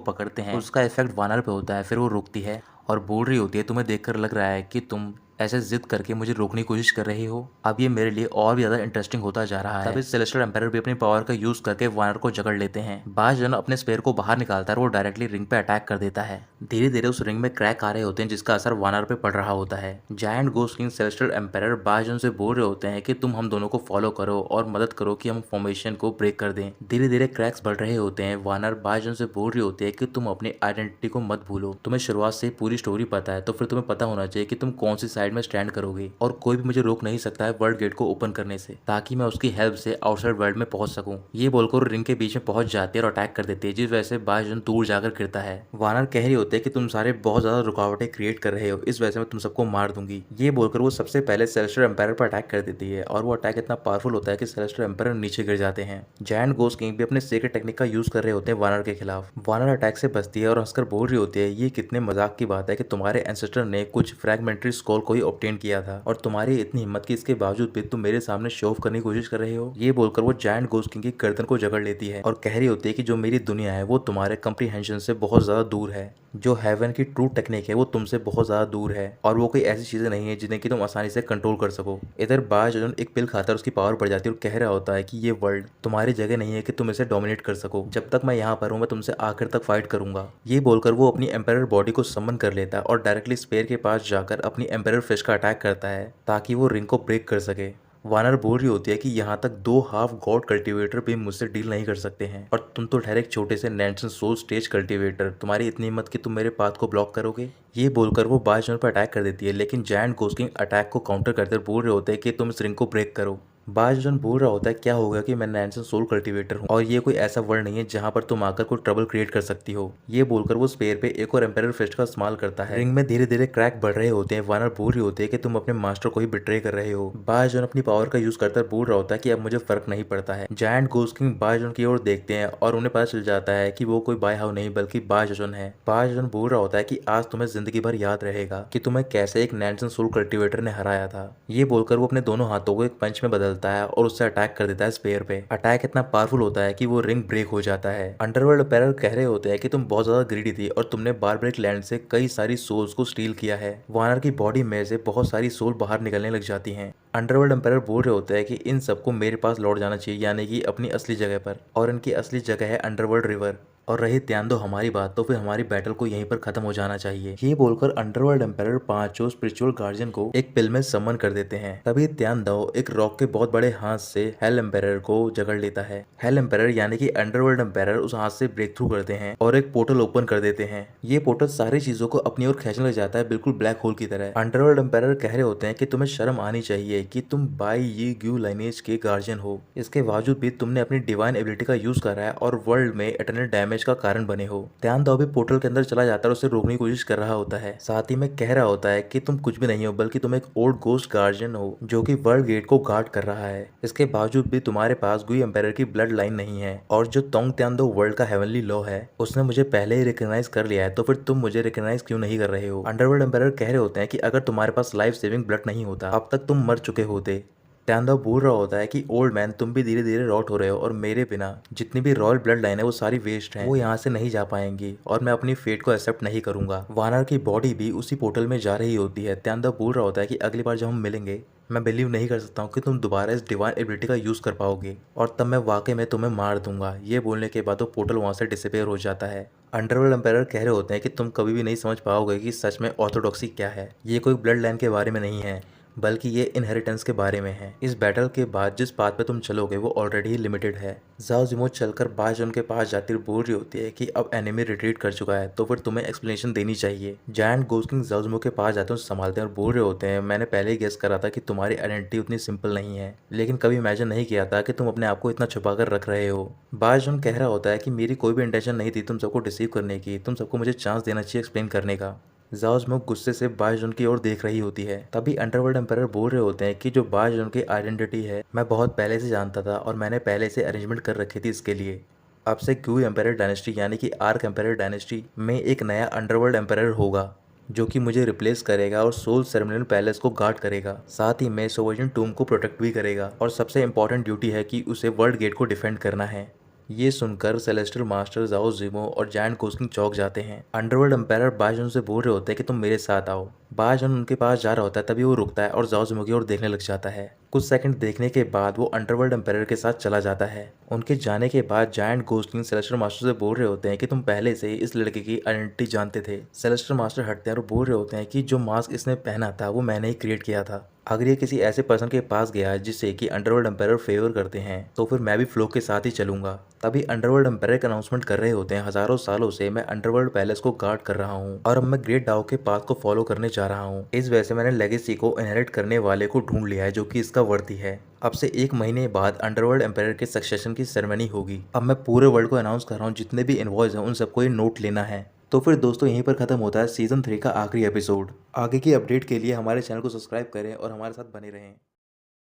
पकड़ते हैं उसका इफेक्ट वानर पे होता है। फिर वो रुकती है और बोल रही होती है तुम्हें देखकर लग रहा है कि तुम ऐसे जिद करके मुझे रोकने की कोशिश कर रही हो। अब ये मेरे लिए और भी ज्यादा इंटरेस्टिंग होता जा रहा है। तभी सेलेस्टियल एम्पायर भी अपनी पावर का यूज करके वानर को जकड़ लेते हैं। बाशजन अपने स्पेयर को बाहर निकालता है और वो डायरेक्टली रिंग पे अटैक कर देता है। धीरे धीरे उस रिंग में क्रैक आ रहे होते हैं जिसका असर वानर पे पड़ रहा होता है। Giant ghost king celestial empire बाशजन से बोल रहे होते हैं कि तुम हम दोनों को फॉलो करो और मदद करो कि हम फॉर्मेशन को ब्रेक कर दें। धीरे धीरे क्रैक्स बढ़ रहे होते हैं। वानर बाशजन से बोल रही होती है कि तुम अपनी आइडेंटिटी को मत भूलो। तुम्हें शुरुआत से पूरी स्टोरी पता है तो फिर तुम्हें पता होना चाहिए कि तुम कौन सी साइड में स्टैंड करोगे और कोई भी मुझे रोक नहीं सकता है वर्ल्ड गेट को ओपन करने से, ताकि मैं उसकी हेल्प से आउटसाइड वर्ल्ड में पहुंच सकूं। ये बोलकर रिंग के बीच में पहुंच जाती है और अटैक कर देती है, जिस वजह से बाशजन दूर जाकर गिरता है। वानर कह रही होते है कि तुम सारे बहुत ज्यादा रुकावटें क्रिएट कर रहे हो, इस वजह से मैं तुम सबको मार दूंगी। ये बोलकर वो सबसे पहले सेलेस्टियल एम्पायर पर अटैक कर देती है और वो अटैक इतना पावरफुल होता है कि सेलेस्टियल एम्पायर नीचे गिर जाते हैं। जायंट गोस्ट किंग भी अपने सीक्रेट टेक्निक का यूज कर रहे होते हैं वानर के खिलाफ। वानर अटैक से बचती है और हंसकर बोल रही होती है ये कितने मजाक की बात है कि तुम्हारे एंसेस्टर ने कुछ फ्रैगमेंटरी स्क्रॉल को ही ऑब्टेन किया था और तुम्हारी इतनी हिम्मत की इसके बावजूद भी तुम मेरे सामने शो ऑफ करने की कोशिश कर रहे हो। ये बोलकर वो जायंट गोस्ट किंग की गर्दन को जकड़ लेती है और कह रही होती है कि जो मेरी दुनिया है वो तुम्हारे कंप्रीहेंशन से बहुत ज्यादा दूर है। जो हेवन की ट्रू टेक्निक है वो तुमसे बहुत ज्यादा दूर है और वो कोई ऐसी चीजें नहीं है जिन्हें कि तुम आसानी से कंट्रोल कर सको। इधर बाशजन एक पिल खाता है, उसकी पावर बढ़ जाती है और कह रहा होता है कि ये वर्ल्ड तुम्हारी जगह नहीं है कि तुम इसे डोमिनेट कर सको। जब तक मैं यहाँ पर हूँ मैं तुमसे आखिर तक फाइट करूंगा। ये बोलकर वो अपनी एम्पायर बॉडी को समन कर लेता है और डायरेक्टली स्पेयर के पास जाकर अपनी एम्पायर फिश का अटैक करता है ताकि वो रिंग को ब्रेक कर सके। वानर बोल रही होती है कि यहाँ तक 2 हाफ गॉड कल्टीवेटर भी मुझसे डील नहीं कर सकते हैं और तुम तो ठहरे एक छोटे से नैंसन सोल स्टेज कल्टीवेटर, तुम्हारी इतनी हिम्मत कि तुम मेरे पाथ को ब्लॉक करोगे। ये बोलकर वो बाशजन पर अटैक कर देती है, लेकिन जायंट गोस्ट किंग अटैक को काउंटर करते बोल रहे होते हैं कि तुम इस रिंग को ब्रेक करो। बाशजन बोल रहा होता है क्या होगा कि मैं नैंसन सोल कल्टीवेटर हूँ और ये कोई ऐसा वर्ल्ड नहीं है जहाँ पर तुम आकर कोई ट्रबल क्रिएट कर सकती हो। ये बोलकर वो स्पेयर पे एक और एम्पायर फिस्ट का इस्तेमाल करता है। रिंग में धीरे धीरे क्रैक बढ़ रहे होते हैं। वानर बोल रही होती है कि तुम अपने मास्टर को ही बिट्रे कर रहे हो। बाशजन अपनी पावर का यूज करता बोल रहा होता है कि अब मुझे फर्क नहीं पड़ता है। जायंट गोस्ट किंग बाशजन की ओर देखते हैं और उन्हें पता चल जाता है कि वो कोई बायहाव नहीं बल्कि बाशजन है। बाशजन बोल रहा होता है कि आज तुम्हें जिंदगी भर याद रहेगा कि तुम्हें कैसे एक नैंसन सोल कल्टीवेटर ने हराया था। ये बोलकर वो अपने दोनों हाथों को एक पंच में बदलता है और उससे अटैक कर देता है स्पेयर पे। अटैक इतना पावरफुल होता है कि वो रिंग ब्रेक हो जाता है। अंडरवर्ल्ड एम्पायर कह रहे होते हैं कि तुम बहुत ज्यादा ग्रीडी थी और तुमने बारब्रेक लैंड से कई सारी सोल्स को स्टील किया है। वानर की बॉडी में से बहुत सारी सोल बाहर निकलने लग जाती हैं। अंडरवर्ल्ड एम्पायर बोल रहे होते हैं कि इन सबको मेरे पास लौट जाना चाहिए, यानी कि अपनी असली जगह पर, और इनकी असली जगह है अंडरवर्ल्ड रिवर। और रही ध्यान दो हमारी बात तो फिर हमारी बैटल को यहीं पर खत्म हो जाना चाहिए। ये बोलकर अंडरवर्ल्ड एम्पायर 5 स्पिरिचुअल गार्जियन को एक पिल में समन कर देते हैं। तभी ध्यान दो एक रॉक के बहुत बड़े हाथ से हेल एम्पायर को जकड़ लेता है। हेल एम्पायर यानी कि अंडरवर्ल्ड एम्पायर उस हाथ से ब्रेक थ्रू करते हैं और एक पोर्टल ओपन कर देते हैं। ये पोर्टल सारी चीजों को अपनी ओर खींचने लग जाता है, बिल्कुल ब्लैक होल की तरह। अंडरवर्ल्ड एम्पायर कह रहे होते हैं कि तुम्हें शर्म आनी चाहिए कि तुम बाई ये ग्यू लाइनेज के गार्जियन हो। इसके बावजूद भी तुमने अपनी डिवाइन एबिलिटी का यूज करा है और वर्ल्ड में इटर्नल डैमेज डैमेज का कारण बने हो। त्यान दाओ भी पोर्टल के अंदर चला जाता है और उसे रोकने की कोशिश कर रहा होता है। साथ ही में कह रहा होता है कि तुम कुछ भी नहीं हो, बल्कि तुम एक ओल्ड गोस्ट गार्जियन हो जो कि वर्ल्ड गेट को गार्ड कर रहा है। इसके बावजूद भी तुम्हारे पास गुई एम्पायर की ब्लड लाइन नहीं है, और जो तोंग त्यान दो वर्ल्ड का हेवनली लॉ है उसने मुझे पहले ही रिकॉग्नाइज कर लिया है, तो फिर तुम मुझे रिकॉग्नाइज क्यों नहीं कर रहे हो। अंडरवर्ल्ड एम्पायर कह रहे होते हैं कि अगर तुम्हारे पास लाइफ सेविंग ब्लड नहीं होता अब तक तुम मर चुके होते। त्यानदाव बोल रहा होता है कि ओल्ड मैन, तुम भी धीरे धीरे रॉट हो रहे हो, और मेरे बिना जितनी भी रॉयल ब्लड लाइन है वो सारी वेस्ट है, वो यहाँ से नहीं जा पाएंगी और मैं अपनी फेट को एक्सेप्ट नहीं करूंगा। वानर की बॉडी भी उसी पोर्टल में जा रही होती है। त्यानदाव बोल रहा होता है कि अगली बार जब हम मिलेंगे मैं बिलीव नहीं कर सकता हूँ कि तुम दोबारा इस डिवाइन एबिलिटी का यूज कर पाओगे, और तब मैं वाकई में तुम्हें मार दूंगा। ये बोलने के बाद वो पोर्टल वहां से डिसअपेयर हो जाता है। अंडरवर्ल्ड एम्पायर कह रहे होते हैं कि तुम कभी भी नहीं समझ पाओगे कि सच में ऑर्थोडॉक्सी क्या है। ये कोई ब्लड लाइन के बारे में नहीं है, बल्कि ये इनहेरिटेंस के बारे में है। इस बैटल के बाद जिस पाथ पे तुम चलोगे वो ऑलरेडी ही लिमिटेड है। जाओ जिमो चलकर बाजन के पास जाती बोल रही होती है कि अब एनिमी रिट्रीट कर चुका है, तो फिर तुम्हें एक्सप्लेनेशन देनी चाहिए। जायंट गोस्ट किंग जाओ जिमो के पास जाते हैं, संभालते हैं और बोल रहे होते हैं, मैंने पहले ही गेस करा था कि तुम्हारी आइडेंटिटी उतनी सिंपल नहीं है, लेकिन कभी इमेजिन नहीं किया था कि तुम अपने आप को इतना छुपा कर रख रहे हो। बाजन कह रहा होता है कि मेरी कोई भी इंटेंशन नहीं थी तुम सबको डिसीव करने की, तुम सबको मुझे चांस देना चाहिए एक्सप्लेन करने का। जाओजमुक गुस्से से बाजन की ओर देख रही होती है। तभी अंडरवर्ल्ड एम्पायर बोल रहे होते हैं कि जो बाजन की आइडेंटिटी है मैं बहुत पहले से जानता था, और मैंने पहले से अरेंजमेंट कर रखी थी इसके लिए। अब से क्यू एम्पायर डायनेस्टी यानी कि आर्क एम्पायर डायनेस्टी में एक नया अंडरवर्ल्ड एम्पायर होगा जो कि मुझे रिप्लेस करेगा और सोल सेरेमनियल पैलेस को गार्ड करेगा। साथ ही में सोवर्जिन टूम को प्रोटेक्ट भी करेगा, और सबसे इंपॉर्टेंट ड्यूटी है कि उसे वर्ल्ड गेट को डिफेंड करना है। ये सुनकर सेलेस्टियल मास्टर जाओ जिमो और जायंट गोस्ट किंग चौक जाते हैं। अंडरवर्ल्ड एम्पायर बाजन से बोल रहे होते हैं कि तुम मेरे साथ आओ। बाजन उनके पास जा रहा होता है, तभी वो रुकता है और जाओ जिमो की ओर देखने लग जाता है। कुछ सेकंड देखने के बाद वो अंडरवर्ल्ड एम्पायर के साथ चला जाता है। उनके जाने के बाद giant ghost king celestial master से बोल रहे होते हैं कि तुम पहले से ही इस लड़के की आइडेंटिटी जानते थे। सेलेस्टियल मास्टर हटते हैं और बोल रहे होते हैं कि जो मास्क इसने पहना था वो मैंने ही क्रिएट किया था। अगर ये किसी ऐसे पर्सन के पास गया जिससे कि अंडरवर्ल्ड एम्पायर फेवर करते हैं, तो फिर मैं भी फ्लो के साथ ही चलूंगा। तभी अंडरवर्ल्ड एम्पायर का अनाउंसमेंट कर रहे होते हैं, हजारों सालों से मैं अंडरवर्ल्ड पैलेस को गार्ड कर रहा हूँ और अब मैं ग्रेट डाओ के पाथ को फॉलो करने जा रहा हूँ। इस वजह से मैंने लेगेसी को इनहेरिट करने वाले को ढूंढ लिया है जो कि इसका वर्दी है। अब से 1 महीने बाद अंडरवर्ल्ड एम्पायर के सक्सेशन की सेरेमनी होगी। अब मैं पूरे वर्ल्ड को अनाउंस कर रहा हूँ, जितने भी इन्वॉइस हैं उन सबको ये नोट लेना है। तो फिर दोस्तों यहीं पर खत्म होता है सीजन 3 का आखिरी एपिसोड। आगे की अपडेट के लिए हमारे चैनल को सब्सक्राइब करें और हमारे साथ बने रहें।